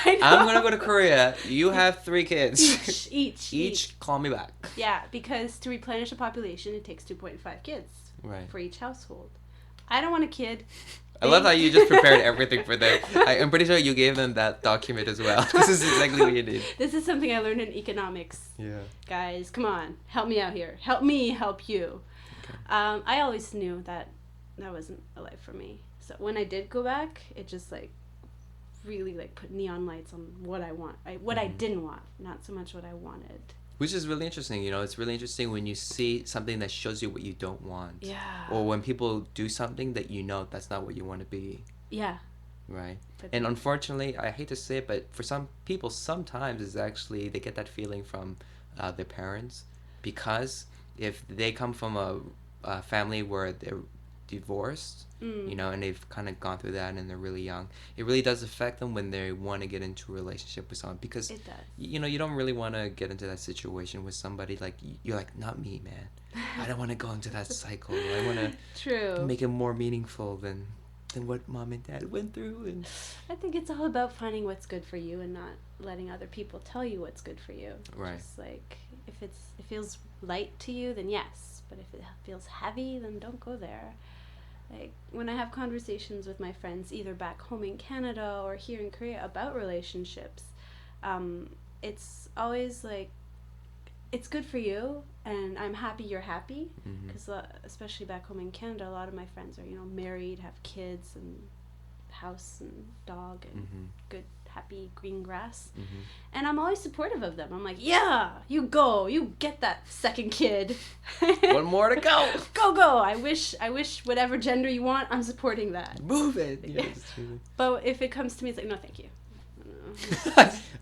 I know. I'm gonna go to Korea, you have 3 kids. Each. Call me back. Yeah, because to replenish a population, it takes 2.5 kids Right. for each household. I don't want a kid. I love how you just prepared everything for them. I'm pretty sure you gave them that document as well. This is exactly what you did. This is something I learned in economics. Yeah. Guys, come on, help me out here. Help me help you. Okay. I always knew that wasn't a life for me. So when I did go back, it just like really like put neon lights on what I want. What I didn't want, not so much what I wanted. Which is really interesting. You know, it's really interesting when you see something that shows you what you don't want. Yeah. Or when people do something that you know that's not what you want to be. Yeah. Right. But And unfortunately, I hate to say it, but for some people, sometimes it's actually, they get that feeling from their parents. Because if they come from a family where they're divorced, you know, and they've kind of gone through that and they're really young, it really does affect them when they want to get into a relationship with someone. Because, It does. you know, you don't really want to get into that situation with somebody like, you're like, not me, man. I don't want to go into that cycle. I want to True. make it more meaningful than what mom and dad went through. And I think it's all about finding what's good for you and not letting other people tell you what's good for you. Right. Just like if it feels light to you, then yes. But if it feels heavy, then don't go there. Like when I have conversations with my friends, either back home in Canada or here in Korea about relationships, it's always like, it's good for you, and I'm happy you're happy, because especially back home in Canada, a lot of my friends are, you know, married, have kids, and house and dog and good, happy green grass, and I'm always supportive of them. I'm like, yeah, you go, you get that second kid. One more to go. Go. I wish whatever gender you want, I'm supporting that. Move it. Yeah. Yes, really. But if it comes to me, it's like, no, thank you.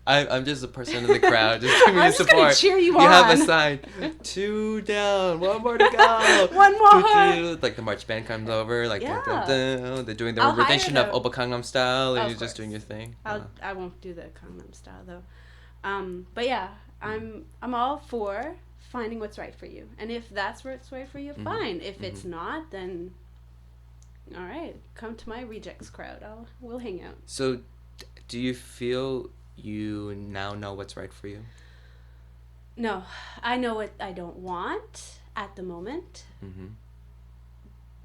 I'm just a person in the crowd, just giving you I'm just support. gonna cheer you You have a on. sign. 2 down, 1 more to go. One more. Like the march band comes over, like Yeah. dun, dun, dun. They're doing their I'll hire rendition of them. Oppa Gangnam Style, and Of you're just course. doing your thing. I won't do the Gangnam Style though. But yeah, I'm all for finding what's right for you, and if that's what's right for you, fine. If it's not, then all right, come to my rejects crowd. We'll hang out. So, do you feel you now know what's right for you? No, I know what I don't want at the moment.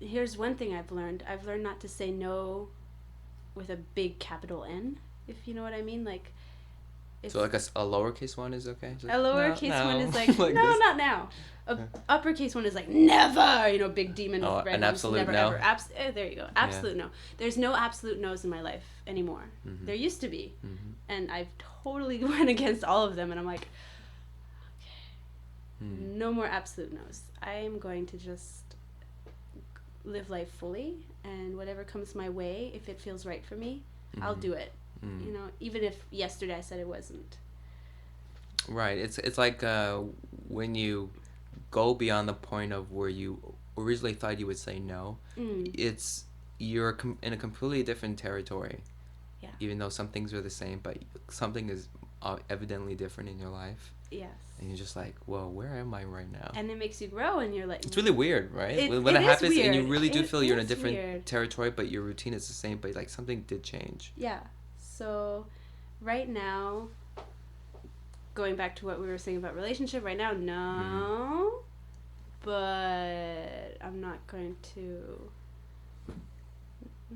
Here's one thing I've learned. I've learned not to say no with a big capital N, if you know what I mean. Like, So like a lowercase one is okay? Just, a lowercase no, one no. is like, Like no, this? not now. A uppercase one is like, never, you know, big demon Oh, with red an nose, absolute never, no? ever. There you go. Absolute no. There's no absolute no's in my life anymore. There used to be. And I've totally went against all of them, and I'm like, okay, no more absolute no's. I am going to just live life fully, and whatever comes my way, if it feels right for me, I'll do it. You know, even if yesterday I said it wasn't. Right. It's like when you go beyond the point of where you originally thought you would say no. It's you're in a completely different territory. Yeah. Even though some things are the same, but something is evidently different in your life. Yes. And you're just like, whoa, where am I right now? And it makes you grow, and you're like, It's really weird, right? It- when it it is happens and you weird. really do It feel you're in a is different weird. territory, but your routine is the same, but like something did change. yeah. So right now, going back to what we were saying about relationship, right now, no. But I'm not going to.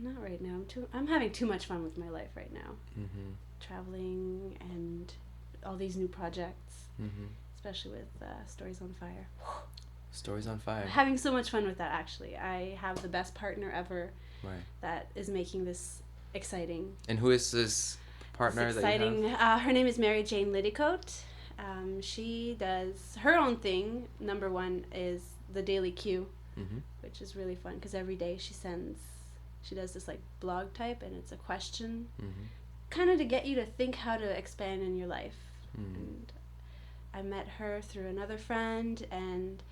Not right now. I'm having too much fun with my life right now. Traveling and all these new projects, especially with Stories on Fire. Stories on Fire. Having so much fun with that, actually. I have the best partner ever Right. that is making this exciting. And who is this partner It's that you exciting. have? Her name is Mary Jane Liddicoat. She does her own thing. Number one is the Daily Q, which is really fun because every day she does this like blog type, and it's a question, kind of to get you to think how to expand in your life. And I met her through another friend, and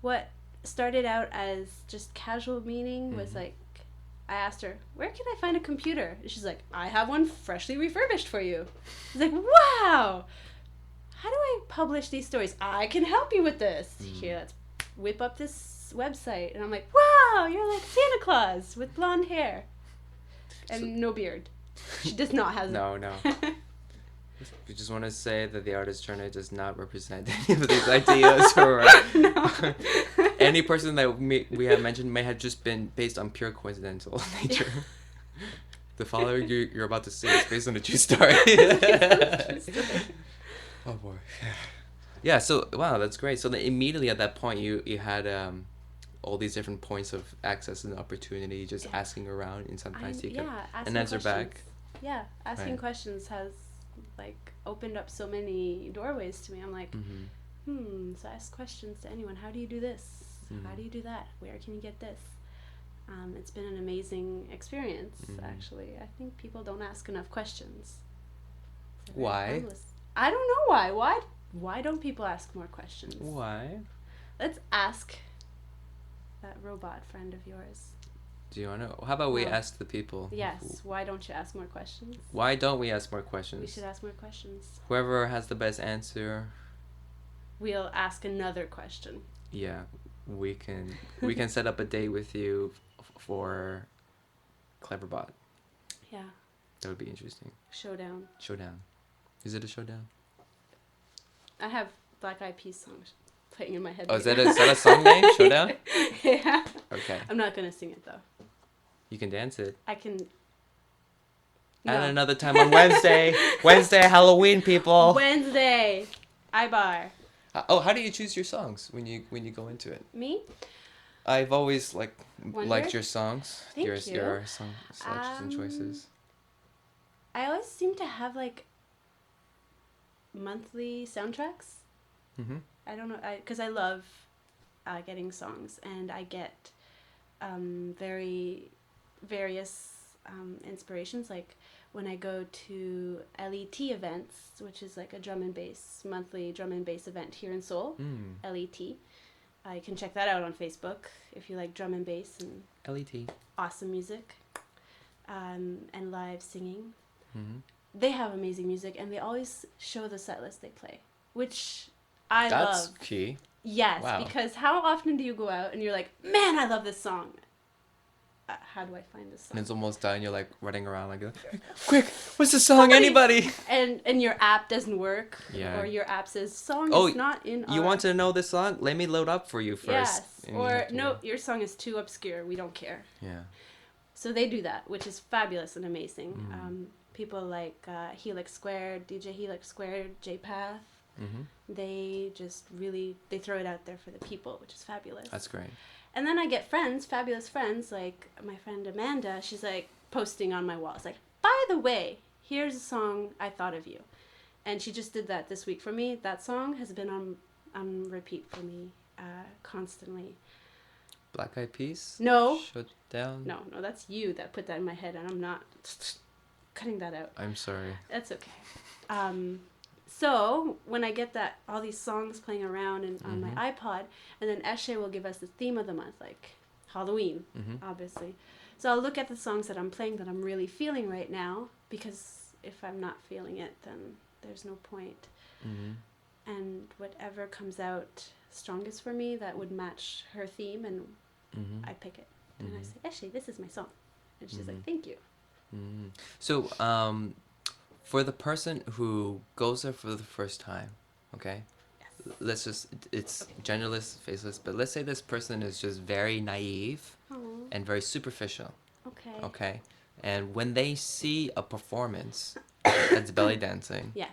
what started out as just casual meeting was like, I asked her, where can I find a computer? And she's like, I have one freshly refurbished for you. I was like, wow, how do I publish these stories? I can help you with this. Here, let's whip up this website. And I'm like, wow, you're like Santa Claus with blonde hair and no beard. She does not have No. We just want to say that the artist journey does not represent any of these ideas, or any person that we have mentioned may have just been based on pure coincidental nature. The following you're about to see is based on a true story. Oh boy. Yeah. So wow, that's great. So then immediately at that point, you had all these different points of access and opportunity, just asking around, and sometimes you can asking answer questions. back. Yeah, asking Right. questions has like opened up so many doorways to me. I'm like, So ask questions to anyone. How do you do this? How do you do that? Where can you get this? It's been an amazing experience, actually. I think people don't ask enough questions. Why? Harmless. I don't know why. Why don't people ask more questions? Why? Let's ask that robot friend of yours. Do you want to? How about we No. ask the people? Yes. Why don't you ask more questions? Why don't we ask more questions? We should ask more questions. Whoever has the best answer, We'll ask another question. yeah, we can set up a date with you for Cleverbot. Yeah. That would be interesting. Showdown. Showdown. Is it a showdown? I have Black Eyed Peas songs playing in my head. Oh, right is that a song name? Showdown? Yeah. Okay. I'm not gonna sing it though. You can dance it. I can. And another time on Wednesday. Wednesday, Halloween, people. Wednesday. Ibar. Oh, how do you choose your songs when you go into it? Me? I've always liked Wondered? your songs. Thank your you. your song selections and choices. I always seem to have like monthly soundtracks. Mm-hmm. I don't know, because I love getting songs, and I get very various inspirations. Like when I go to LET events, which is like a monthly drum and bass event here in Seoul. LET. You can check that out on Facebook if you like drum and bass and LET. awesome music and live singing. Mm-hmm. They have amazing music, and they always show the set list they play, which I That's love. key. Yes, Wow. because how often do you go out and you're like, man, I love this song. How do I find this song? And it's almost done. You're like running around like, quick, what's the song? Anybody? And your app doesn't work. Yeah. Or your app says song Oh, is not in You our... want to know this song? Let me load up for you first. Yes. And you Or have to- no, your song is too obscure. We don't care. Yeah. So they do that, which is fabulous and amazing. People like Helix Squared, DJ Helix Squared, J-Path. Mm-hmm. They just really, they throw it out there for the people, which is fabulous. That's great. And then I get friends, fabulous friends, like my friend Amanda. She's like posting on my wall. It's like, by the way, here's a song I thought of you. And she just did that this week for me. That song has been on repeat for me constantly. Black Eyed Peas? No. Shut down? No, that's you that put that in my head, and I'm not cutting that out. I'm sorry. That's okay. So when I get all these songs playing around on my iPod, and then Eshe will give us the theme of the month, like Halloween, obviously. So I'll look at the songs that I'm playing that I'm really feeling right now, because if I'm not feeling it, then there's no point. Mm-hmm. And whatever comes out strongest for me, that would match her theme, and I pick it. And I say, Eshe, this is my song. And she's like, thank you. Mm-hmm. So, for the person who goes there for the first time, okay? Yes. Let's just, it's genderless, faceless, but let's say this person is just very naive Oh, and very superficial, okay. okay? And when they see a performance that's belly dancing, Yes.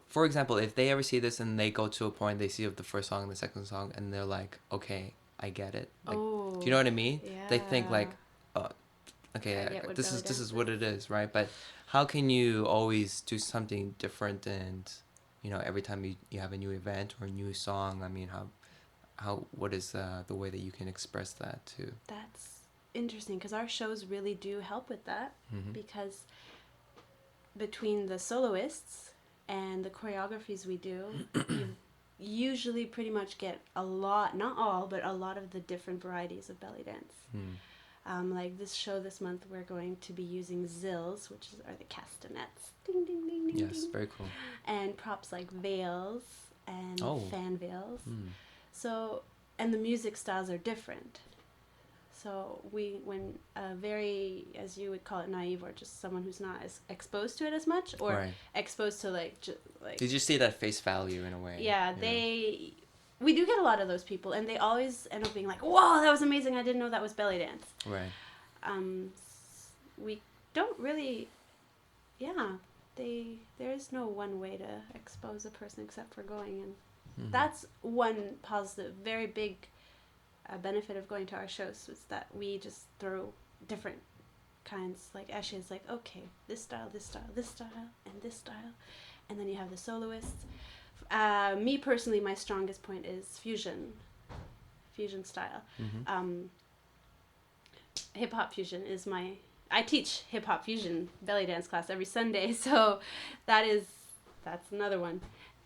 for example, if they ever see this and they go to a point, they see the first song and the second song, and they're like, okay, I get it. Like, do you know what I mean? They think like, okay, I get what this belly is dance what it is, right? But how can you always do something different, and every time you have a new event or a new song? I mean, what is the way that you can express that too? That's interesting, because our shows really do help with that, because between the soloists and the choreographies we do, you usually pretty much get a lot, not all, but a lot of the different varieties of belly dance. Like this show this month, we're going to be using zills, which are the castanets. Ding, ding, ding, ding, Yes, ding. very cool. And props like veils and fan veils. Mm. So, and the music styles are different. So when a very, as you would call it, naive, or just someone who's not as exposed to it as much, or Right. exposed to like Did you see that face value in a way? yeah, You know? we do get a lot of those people, and they always end up being like, "Whoa, that was amazing! I didn't know that was belly dance." Right. We don't really, there is no one way to expose a person except for going, and that's one positive, very big benefit of going to our shows, was that we just throw different kinds. Like Eshe is like, okay, this style, this style, this style, and this style, and then you have the soloists. Me personally, my strongest point is fusion style. Hip hop fusion is my. I teach hip hop fusion belly dance class every Sunday, so that's another one.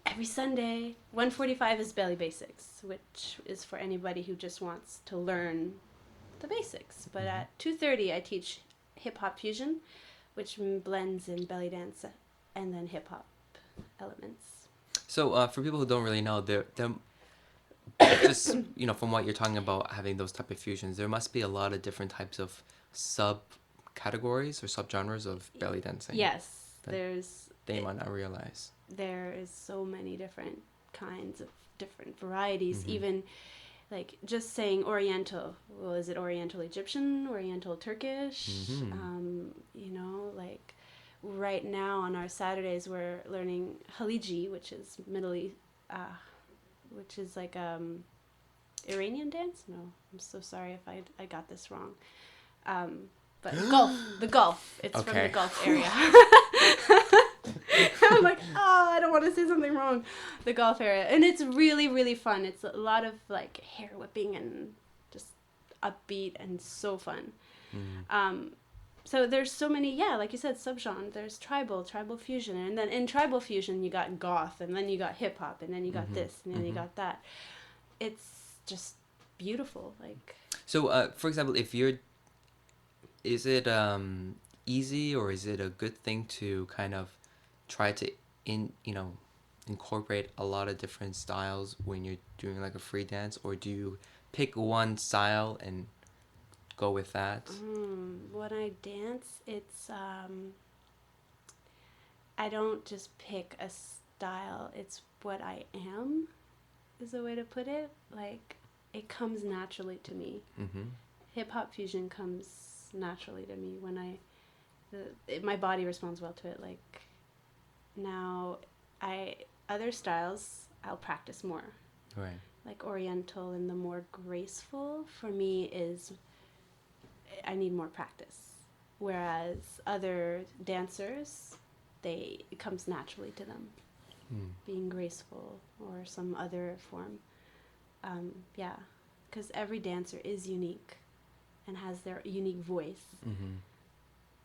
Every Sunday, 1:45 is belly basics, which is for anybody who just wants to learn the basics. But at 2:30, I teach hip hop fusion, which blends in belly dance and then hip hop elements. So for people who don't really know, they're just from what you're talking about having those type of fusions, there must be a lot of different types of sub categories or subgenres of belly dancing. Yes, that they might not realize. There is so many different kinds of different varieties. Even like just saying Oriental. Well, is it Oriental Egyptian, Oriental Turkish? Like right now on our Saturdays we're learning Khaliji, which is Middle East, which is like Iranian dance. No, I'm so sorry if I got this wrong. But the Gulf. It's from the Gulf area. I'm like, I don't want to say something wrong. The Gulf area. And it's really, really fun. It's a lot of like hair whipping and just upbeat and so fun. So there's so many, like you said, subgenre. There's tribal fusion. And then in tribal fusion, you got goth, and then you got hip hop, and then you got this, and then you got that. It's just beautiful. Like. So, for example, is it easy or is it a good thing to kind of try to incorporate a lot of different styles when you're doing like a free dance, or do you pick one style and go with that? When I dance, it's I don't just pick a style, it's what I am, is a way to put it. Like, it comes naturally to me. Hip-hop fusion comes naturally to me when my body responds well to it. Like, now other styles I'll practice more. Right. Like Oriental and the more graceful for me is I need more practice. Whereas other dancers, it comes naturally to them. Being graceful or some other form. Because every dancer is unique and has their unique voice.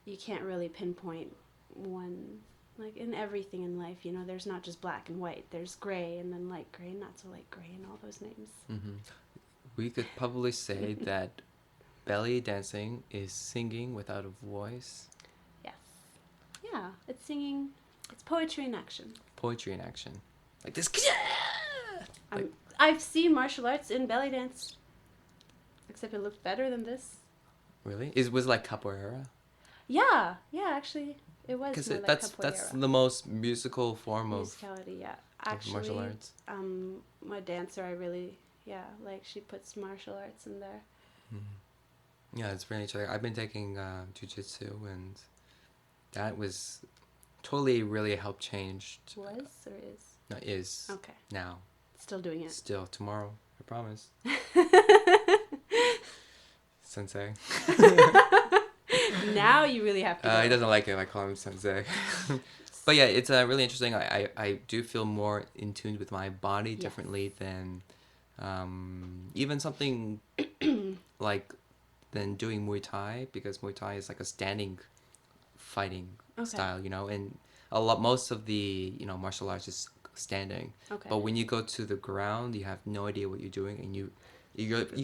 You can't really pinpoint one. Like in everything in life, there's not just black and white. There's gray and then light gray and not so light gray and all those names. We could probably say that belly dancing is singing without a voice. Yes. Yeah, it's singing. It's poetry in action. Poetry in action. Like this. I've seen martial arts in belly dance. Except it looked better than this. Really? Was it like capoeira? Yeah, actually, it was. Because more like that's capoeira. the most musical form musicality. Yeah, actually, martial arts. My dancer, I really, like she puts martial arts in there. Yeah, it's really interesting. I've been taking jiu-jitsu, and that was totally really helped change. Was or is? No, is. Okay. Now. Still doing it. Still tomorrow, I promise. Sensei. Now you really have to go. He doesn't like it. I call him sensei. But yeah, it's really interesting. I do feel more in tune with my body differently than even something like than doing Muay Thai, because Muay Thai is like a standing fighting style, and most of the martial arts is standing. But when you go to the ground, you have no idea what you're doing, and you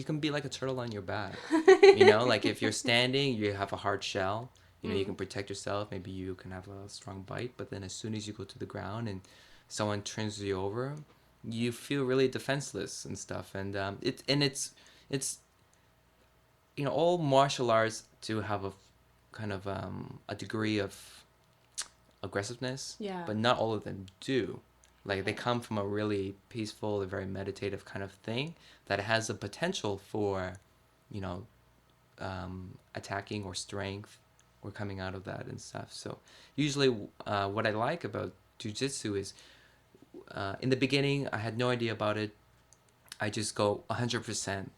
can be like a turtle on your back. Like if you're standing, you have a hard shell. You can protect yourself. Maybe you can have a strong bite. But then as soon as you go to the ground and someone turns you over, you feel really defenseless and stuff. And it's all martial arts do have a kind of a degree of aggressiveness. Yeah. But not all of them do. Like, they come from a really peaceful, a very meditative kind of thing that has a potential for, attacking or strength or coming out of that and stuff. So usually what I like about jiu-jitsu is in the beginning, I had no idea about it. I just go 100%,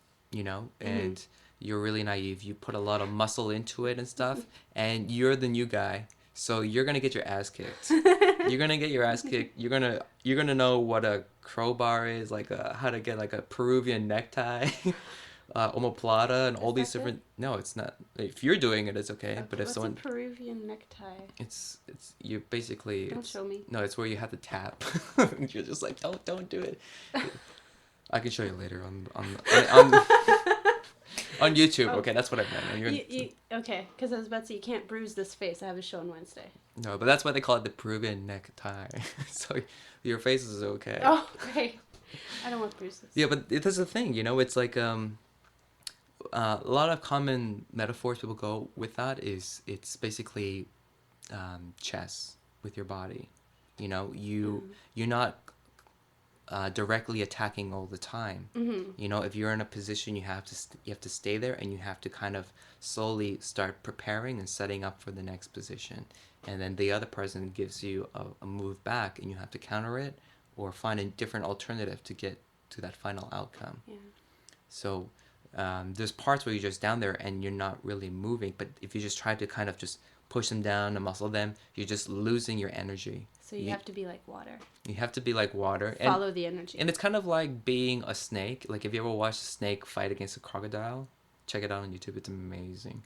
and you're really naive. You put a lot of muscle into it and stuff, and you're the new guy. So you're gonna get your ass kicked. You're gonna get your ass kicked. You're gonna know what a crowbar is, like how to get like a Peruvian necktie, omoplata, and all Is these that different. No, it's not. If you're doing it, it's okay. Okay, But if what's someone, a Peruvian necktie? it's you basically. Don't show me. No, it's where you have to tap. You're just like, don't do it. I can show you later on on YouTube. Oh. Okay, that's what I meant. And Okay, because I was about to say you can't bruise this face. I have a show on Wednesday. No, but that's why they call it the Peruvian necktie. So your face is okay. Oh, great. I don't want bruises. Yeah, but that's the thing, it's like a lot of common metaphors people go with that is it's basically chess with your body. You're not directly attacking all the time. If you're in a position, you have to stay there, and you have to kind of slowly start preparing and setting up for the next position, and then the other person gives you a move back, and you have to counter it or find a different alternative to get to that final outcome. Yeah. So there's parts where you're just down there and you're not really moving, but if you just try to kind of just push them down and muscle them, you're just losing your energy. So you have to be like water. You have to be like water. Follow the energy. And it's kind of like being a snake. Like, if you ever watched a snake fight against a crocodile, check it out on YouTube. It's amazing.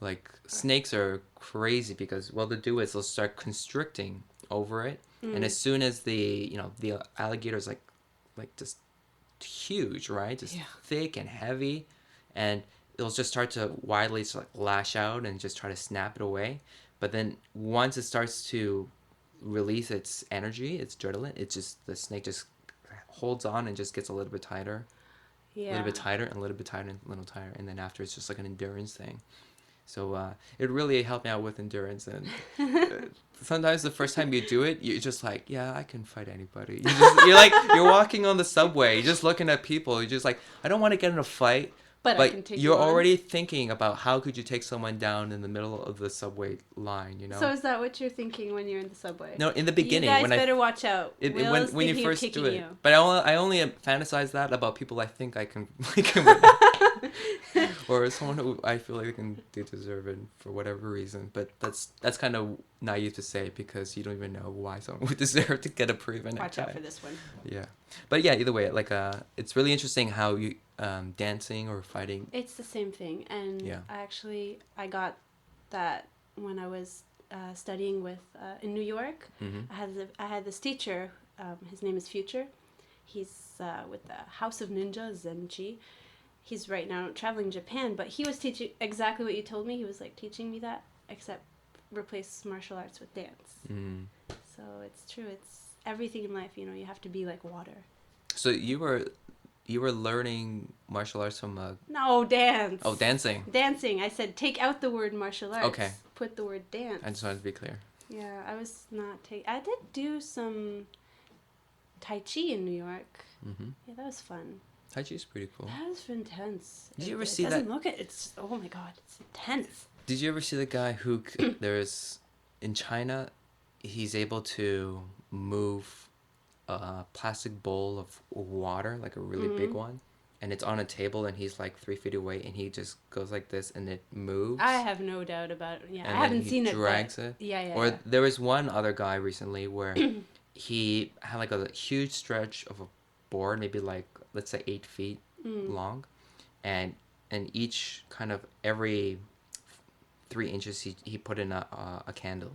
Like, snakes are crazy because what they'll do is they'll start constricting over it. And as soon as the alligator's like just huge, right? Just thick and heavy, and it'll just start to widely lash out and just try to snap it away. But then once it starts to release its energy, its adrenaline, the snake just holds on and just gets a little bit tighter, a little bit tighter, and a little bit tighter, and a little tighter, and then after it's just like an endurance thing. So it really helped me out with endurance, and sometimes the first time you do it, you're just like, yeah, I can fight anybody. You're walking on the subway, you're just looking at people, you're just like, I don't want to get in a fight. But I can take you're you on. already thinking about how could you take someone down in the middle of the subway line, So is that what you're thinking when you're in the subway? No, in the beginning. You guys better watch out. When you first do it. You. But I only fantasize that about people I think I can or someone who I feel like they deserve it for whatever reason. But that's kind of naive to say because you don't even know why someone would deserve to get a proven Watch out for this one. Yeah. But yeah, either way, like it's really interesting how you dancing or fighting. It's the same thing, and I got that when I was studying in New York. I had this teacher. His name is Future. He's with the House of Ninja Zenchi. He's right now traveling Japan, but he was teaching exactly what you told me. He was like teaching me that, except replace martial arts with dance. So it's true. It's everything in life. You have to be like water. So you were learning martial arts from a... No, dance. Oh, dancing. Dancing. I said take out the word martial arts. Okay. Put the word dance. I just wanted to be clear. Yeah, I was not I did do some Tai Chi in New York. Yeah, that was fun. Tai Chi is pretty cool. That was intense. Did you ever see it that? doesn't look it. It's oh my god, it's intense. Did you ever see the guy who there's in China? He's able to move a plastic bowl of water, like a really big one, and it's on a table, and he's like 3 feet away, and he just goes like this, and it moves. I have no doubt about it. Yeah, and I haven't seen it. Drags it. Yeah. Or there was one other guy recently where he had like a huge stretch of a board, maybe like let's say 8 feet long, and each kind of every 3 inches he put in a candle,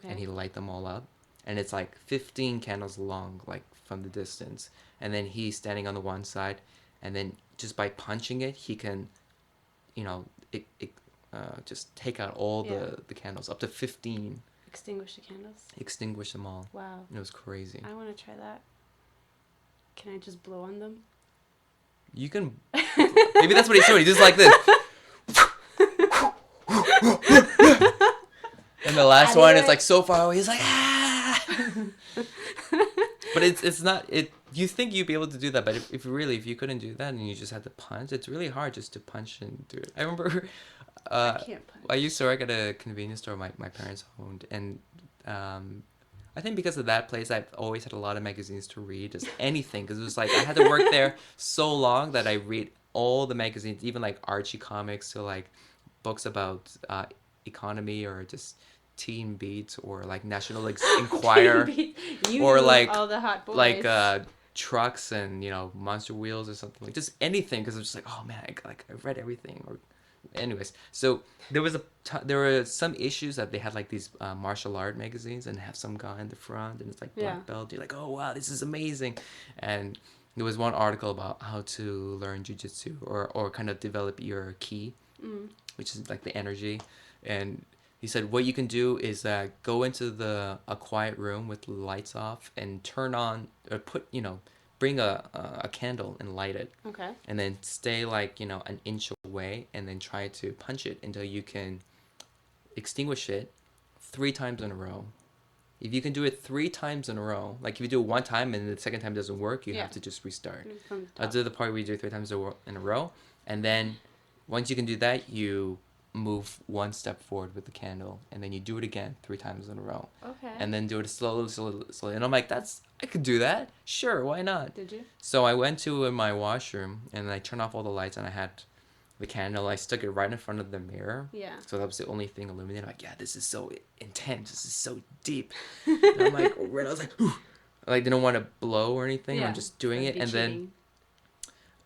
and he light them all up, and it's like 15 candles long, like from the distance, and then he's standing on the one side, and then just by punching it he can, just take out all the candles, up to 15. Extinguish the candles. Extinguish them all. Wow. It was crazy. I want to try that. Can I just blow on them? You can. Maybe that's what he's doing. He's just like this. And the last one is like so far away. He's like, ah. But it's not it. You think you'd be able to do that, but if you couldn't do that and you just had to punch, it's really hard just to punch and do it. I remember. I can't punch. I used to work at a convenience store my parents owned, and I think because of that place, I've always had a lot of magazines to read, just anything, because it was like I had to work there so long that I read all the magazines, even like Archie comics to like books about economy or just Teen Beat or like National Enquirer You or like all the hot boys. like trucks and monster wheels or something, like just anything, because I'm just like, oh man, I read everything. Or anyways, so there were some issues that they had like these martial art magazines and have some guy in the front and it's like black belt. You're like, oh wow, this is amazing. And there was one article about how to learn jujitsu or kind of develop your ki, which is like the energy. And he said what you can do is go into a quiet room with the lights off and turn on or bring a candle and light it. Okay. And then stay like an inch away and then try to punch it until you can extinguish it 3 times in a row. If you can do it 3 times in a row, like if you do it 1 time and the second time doesn't work, you have to just restart. I'll do the part where you do it 3 times in a row, and then once you can do that, you move 1 step forward with the candle, and then you do it again 3 times in a row. Okay. And then do it slowly. And I'm like, I could do that. Sure, why not? Did you? So I went to my washroom and I turned off all the lights and I had the candle. I stuck it right in front of the mirror. Yeah. So that was the only thing illuminated. I'm like, yeah, this is so intense. This is so deep. And I'm like, I was like, whew. I didn't want to blow or anything. I'm just doing it. And then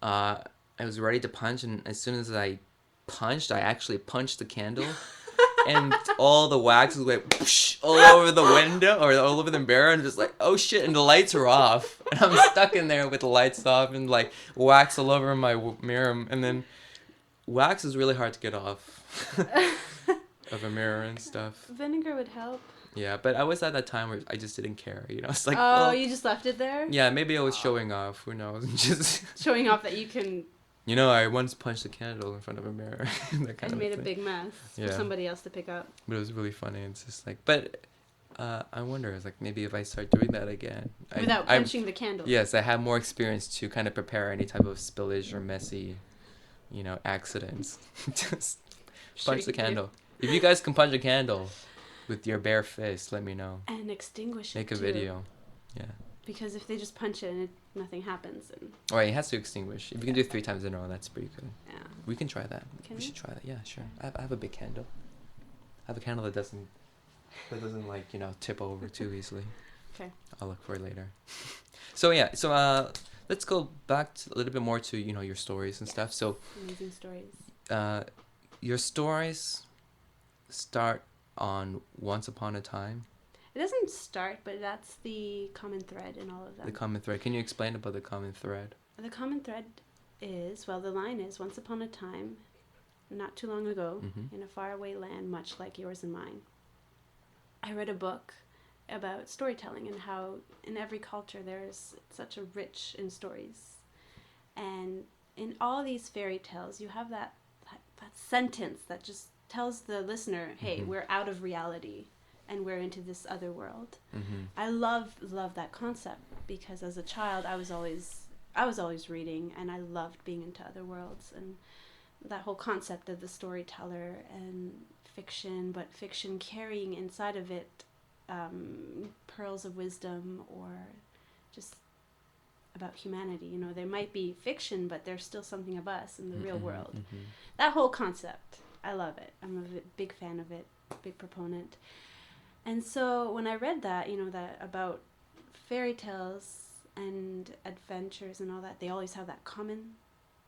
I was ready to punch. And as soon as I punched, I actually punched the candle. And all the wax was like whoosh, all over the window or all over the mirror, and just like, oh shit, and the lights are off, and I'm stuck in there with the lights off and like wax all over my mirror, and then wax is really hard to get off of a mirror and stuff. Vinegar would help. Yeah, but I was at that time where I just didn't care, It's like, you just left it there? Yeah, maybe I was showing off. Who knows? Just showing off that you can. I once punched a candle in front of a mirror. And made a big mess for somebody else to pick up. But it was really funny. It's just like, but I wonder, it's like maybe if I start doing that again. Without punching the candle. Yes, I have more experience to kind of prepare any type of spillage or messy, accidents. Just punch the candle. If you guys can punch a candle with your bare fist, let me know. And extinguish it. Make a video. Yeah. Because if they just punch it and nothing happens, All right, it has to extinguish. If you can do it 3 times in a row, that's pretty good. Yeah. We can try that. Can we should try that. Yeah, sure. I have a big candle. I have a candle that doesn't like tip over too easily. Okay. I'll look for it later. So let's go back a little bit more to your stories and stuff. So amazing stories. Your stories start on Once Upon a Time. It doesn't start, but that's the common thread in all of them. The common thread. Can you explain about the common thread? The common thread is, the line is, once upon a time, not too long ago, in a faraway land much like yours and mine. I read a book about storytelling and how in every culture there's such a rich in stories. And in all these fairy tales, you have that sentence that just tells the listener, hey, we're out of reality. And we're into this other world. I love that concept because as a child I was always reading and I loved being into other worlds, and that whole concept of the storyteller and fiction, but fiction carrying inside of it pearls of wisdom or just about humanity. There might be fiction, but there's still something of us in the real world. That whole concept, I love it. I'm a big fan of it, big proponent. And so when I read that, that about fairy tales and adventures and all that, they always have that common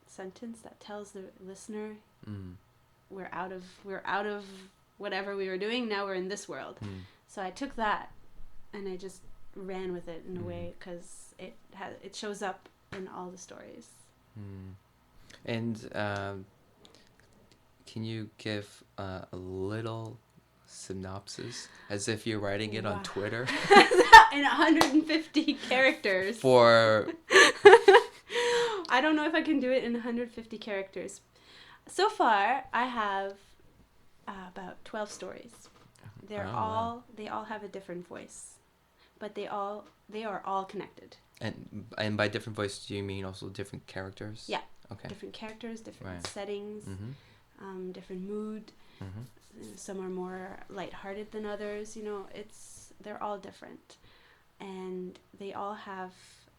sentence that tells the listener, we're out of whatever we were doing, now we're in this world. So I took that and I just ran with it in a way because it shows up in all the stories. And can you give a little synopsis as if you're writing it on Twitter in 150 characters for I don't know if I can do it in 150 characters. So far I have about 12 stories. They all have a different voice, but they are all connected. And by different voice, do you mean also different characters? Yeah. Okay. Different characters, different settings, different mood. Some are more lighthearted than others. They're all different, and they all have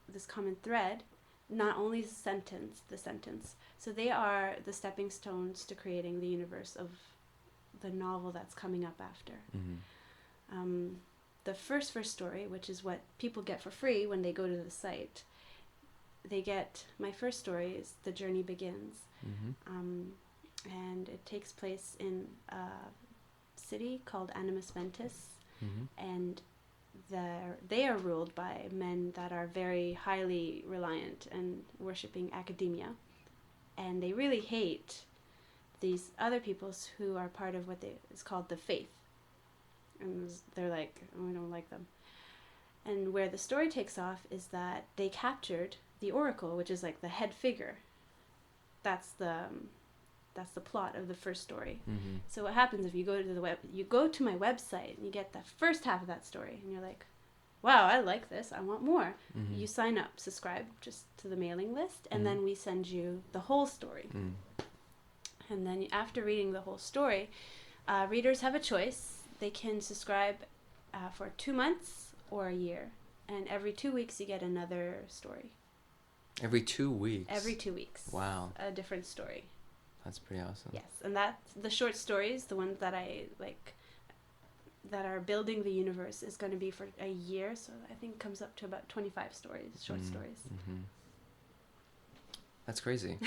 this common thread. Not only the sentence. So they are the stepping stones to creating the universe of the novel that's coming up after. The first story, which is what people get for free when they go to the site, they get my first story is The Journey Begins. And it takes place in a city called Animus Ventus, and they are ruled by men that are very highly reliant and worshipping academia, and they really hate these other peoples who are part of what is called the faith, and they're like, we don't like them. And where the story takes off is that they captured the oracle, which is like the head figure. That's the plot of the first story. So what happens if you go to my website and you get the first half of that story and you're like, wow, I like this, I want more. You sign up, subscribe just to the mailing list, and then we send you the whole story. And then after reading the whole story, readers have a choice. They can subscribe for 2 months or a year, and every 2 weeks you get another story. Every 2 weeks? Every 2 weeks. Wow. A different story. That's pretty awesome. Yes, and that's the short stories, the ones that I like, that are building the universe, is going to be for a year, so I think it comes up to about 25 stories, short stories. That's crazy.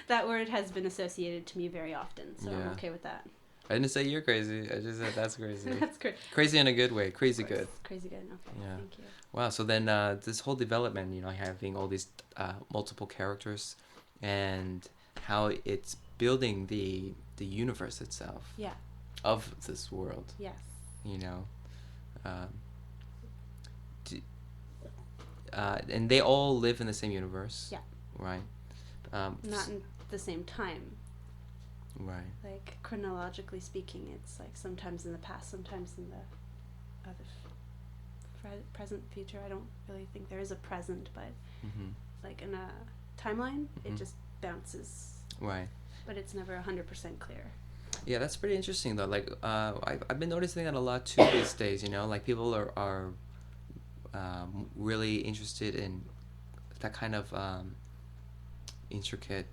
That word has been associated to me very often, so I'm Yeah. okay with that. I didn't say you're crazy. I just said that's crazy. That's great. Crazy in a good way. Crazy good. Crazy good. Okay. Yeah. Thank you. Wow. So then this whole development, having all these multiple characters and how it's building the universe itself Yeah. of this world, Yes. and they all live in the same universe. Yeah. Right. Not in the same time. Right. Like chronologically speaking, it's like sometimes in the past, sometimes in the other present, future. I don't really think there is a present, but like in a timeline, it just bounces. Right. But it's never 100% clear. Yeah, that's pretty interesting though. Like, I've been noticing that a lot too these days. Like people are really interested in that kind of intricate,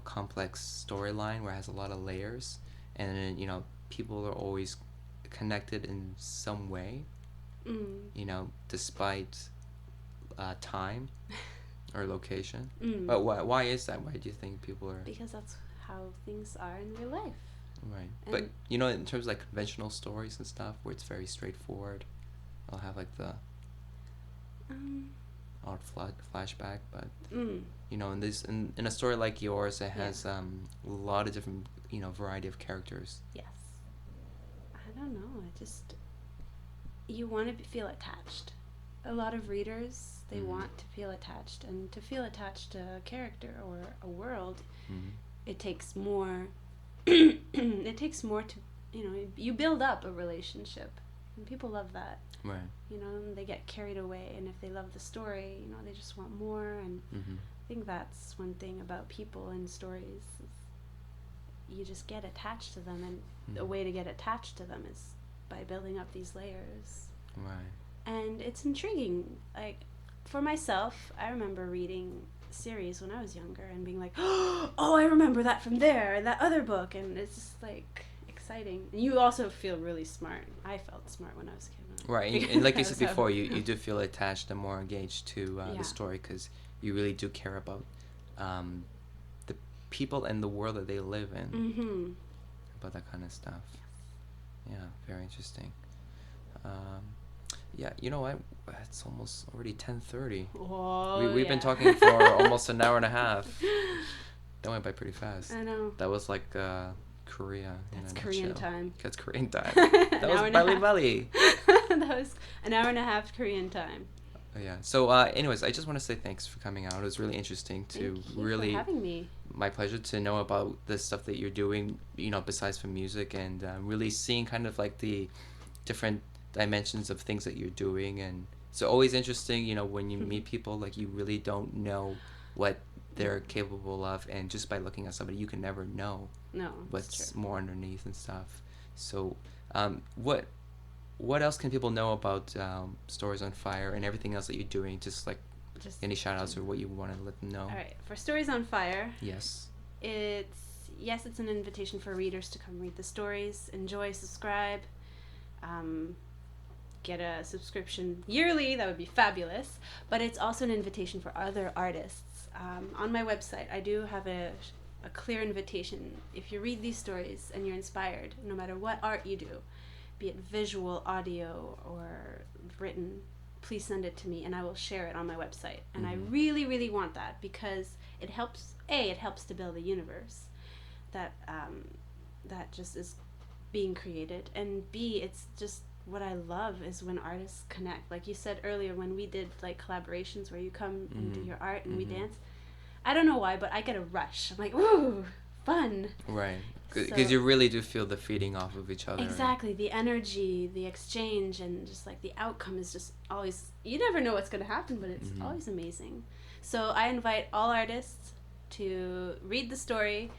complex storyline where it has a lot of layers, and then people are always connected in some way. Despite time or location. But why is that? Why do you think people are? Because that's how things are in real life. Right. And But in terms of like conventional stories and stuff where it's very straightforward, I'll have like the odd flashback, but in a story like yours, it has a lot of different variety of characters. Yes. I don't know. You want to feel attached. A lot of readers, they want to feel attached, and to feel attached to a character or a world, it takes more. It takes more to, you build up a relationship, and people love that. Right. And they get carried away, and if they love the story, they just want more, and I think that's one thing about people and stories. You just get attached to them, and the way to get attached to them is by building up these layers. Right. And it's intriguing. Like, for myself, I remember reading series when I was younger and being like, oh, I remember that from there, that other book, and it's just like exciting. And you also feel really smart. I felt smart when I was a kid. Right, and like you said before, you do feel attached and more engaged to Yeah. the story because you really do care about the people and the world that they live in, about that kind of stuff. Yeah, very interesting. Yeah, you know what? It's almost already 10:30. Oh, We've been talking for almost an hour and a half. That went by pretty fast. I know. That was like Korea. That's in a Korean nutshell. time. That's Korean time. That An was hour and a Bali half. Bali. That was an hour and a half Korean time. Oh, yeah. So, anyways, I just want to say thanks for coming out. It was really interesting to Thank you really. for having me. My pleasure to know about the stuff that you're doing. Besides from music, and really seeing kind of like the different dimensions of things that you're doing, and it's always interesting. When you meet people, like you really don't know what they're capable of, and just by looking at somebody, you can never know No, what's it's true. more underneath and stuff. So, what else can people know about Stories on Fire and everything else that you're doing? Just like Just any shout outs or what you want to let them know. All right. For Stories on Fire, Yes. it's an invitation for readers to come read the stories, enjoy, subscribe. get a subscription yearly, that would be fabulous. But it's also an invitation for other artists. On my website, I do have a clear invitation. If you read these stories and you're inspired, no matter what art you do, be it visual, audio, or written, please send it to me and I will share it on my website. And I really, really want that because it helps, it helps to build a universe that just is being created, and B, it's just what I love is when artists connect. Like you said earlier, when we did like collaborations where you come and do your art and we dance, I don't know why, but I get a rush. I'm like, ooh, fun. Right. Because you really do feel the feeding off of each other. Exactly. The energy, the exchange, and just like the outcome is just always, you never know what's going to happen, but it's always amazing. So I invite all artists to read the story.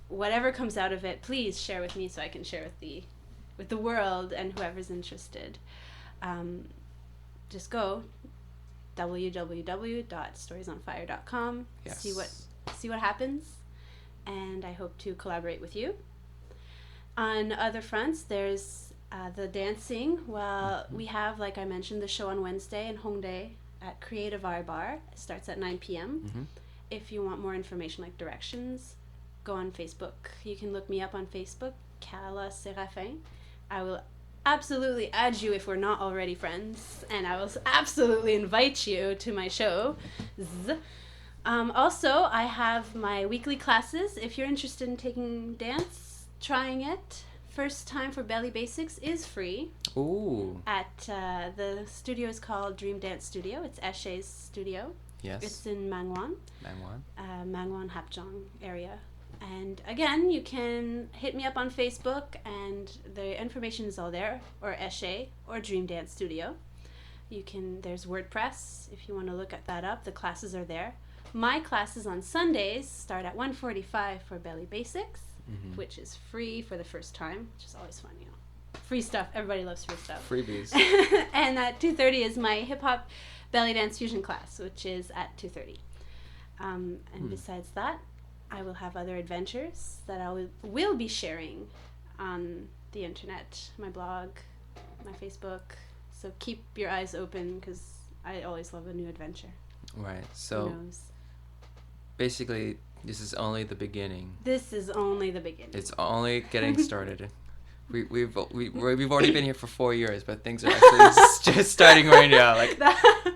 Whatever comes out of it, please share with me so I can share with the world and whoever's interested. Just go www.storiesonfire.com. Yes. See what happens, and I hope to collaborate with you. On other fronts, there's the dancing. Well, we have, like I mentioned, the show on Wednesday in Hongdae at Creative Art Bar. It starts at 9 p.m. If you want more information, like directions, go on Facebook. You can look me up on Facebook, Kala Seraphin. I will absolutely add you if we're not already friends, and I will absolutely invite you to my show. Also, I have my weekly classes. If you're interested in taking dance, trying it, first time for Belly Basics is free. Ooh. At the studio is called Dream Dance Studio. It's Eshe's studio. Yes. It's in Mangwon. Mangwon. Hapjeong area. And again, you can hit me up on Facebook, and the information is all there, or Eshe, or Dream Dance Studio. There's WordPress, if you want to look at that up. The classes are there. My classes on Sundays start at 1:45 for Belly Basics, which is free for the first time, which is always fun, you know. Free stuff. Everybody loves free stuff. Freebies. And at 2:30 is my hip-hop belly dance fusion class, which is at 2:30. And besides that, I will have other adventures that I will be sharing on the internet, my blog, my Facebook. So keep your eyes open because I always love a new adventure. Right. So Who knows? basically, this is only the beginning. This is only the beginning. It's only getting started. We've already been here for 4 years, but things are actually just starting right now. Like,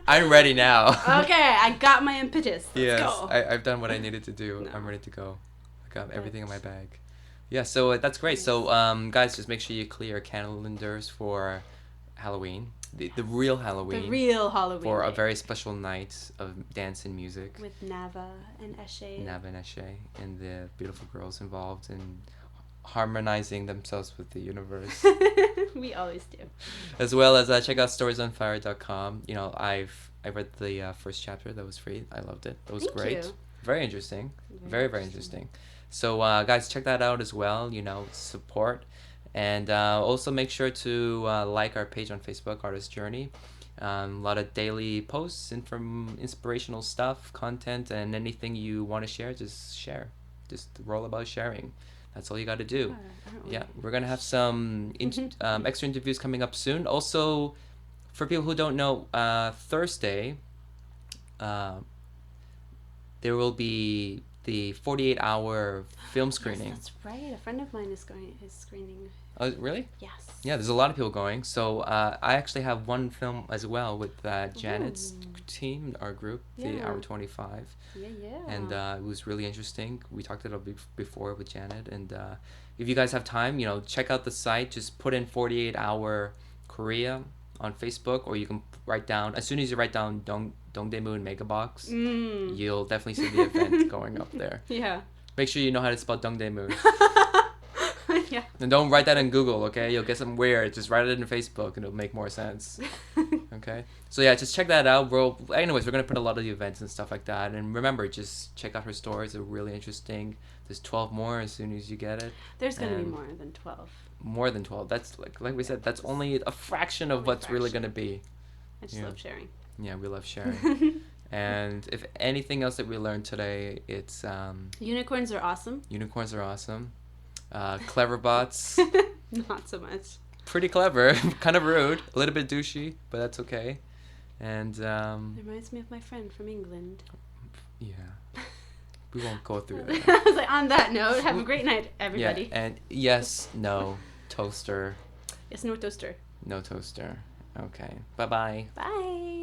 I'm ready now. Okay, I got my impetus. Let's go. I've done what I needed to do. No. I'm ready to go. I got everything in my bag. Yeah, so that's great. So guys, just make sure you clear your calendars for Halloween, the real Halloween. The real Halloween. For a day. very special night of dance and music. With Nava and Eshe. And the beautiful girls involved in harmonizing themselves with the universe. We always do. As well as check out storiesonfire.com. You know, I read the first chapter. That was free. I loved it. That was Thank great. you. Very interesting. Very interesting. So guys, check that out as well. You know, support. And also make sure to like our page on Facebook, Artist Journey. A lot of daily posts and from inspirational stuff, content, and anything you want to share, just share. Just roll about sharing. That's all you got to do. Yeah, we're going to have some extra interviews coming up soon. Also, for people who don't know, Thursday, there will be the 48-hour film screening. Yes, that's right. A friend of mine is screening. Oh, really? Yes. Yeah, there's a lot of people going. So I actually have one film as well with Janet's team, our group, the Hour 25. Yeah. And it was really interesting. We talked about it before with Janet. And if you guys have time, you know, check out the site. Just put in 48-hour Korea on Facebook, or you can write down, as soon as you write down Dongdaemun and Megabox, you'll definitely see the event going up there. Yeah. Make sure you know how to spell Dongdaemun. Yeah. And don't write that in Google, okay? You'll get something weird. Just write it in Facebook and it'll make more sense. Okay? So yeah, just check that out. Anyways, we're going to put a lot of the events and stuff like that. And remember, just check out her stores. They're really interesting. There's 12 more as soon as you get it. There's going to be more than 12. More than 12. That's like we said, that's only a fraction of what's really going to be. I just love sharing. Yeah, we love sharing. And if anything else that we learned today, it's... unicorns are awesome. Unicorns are awesome. Clever bots. Not so much. pretty clever, kind of rude, a little bit douchey, but that's okay. And It reminds me of my friend from England. yeah, we won't go through I that. was like, on that note, have a great night, everybody. Yeah, and yes, no, toaster, Yes, no toaster. no toaster. Okay, bye-bye. Bye.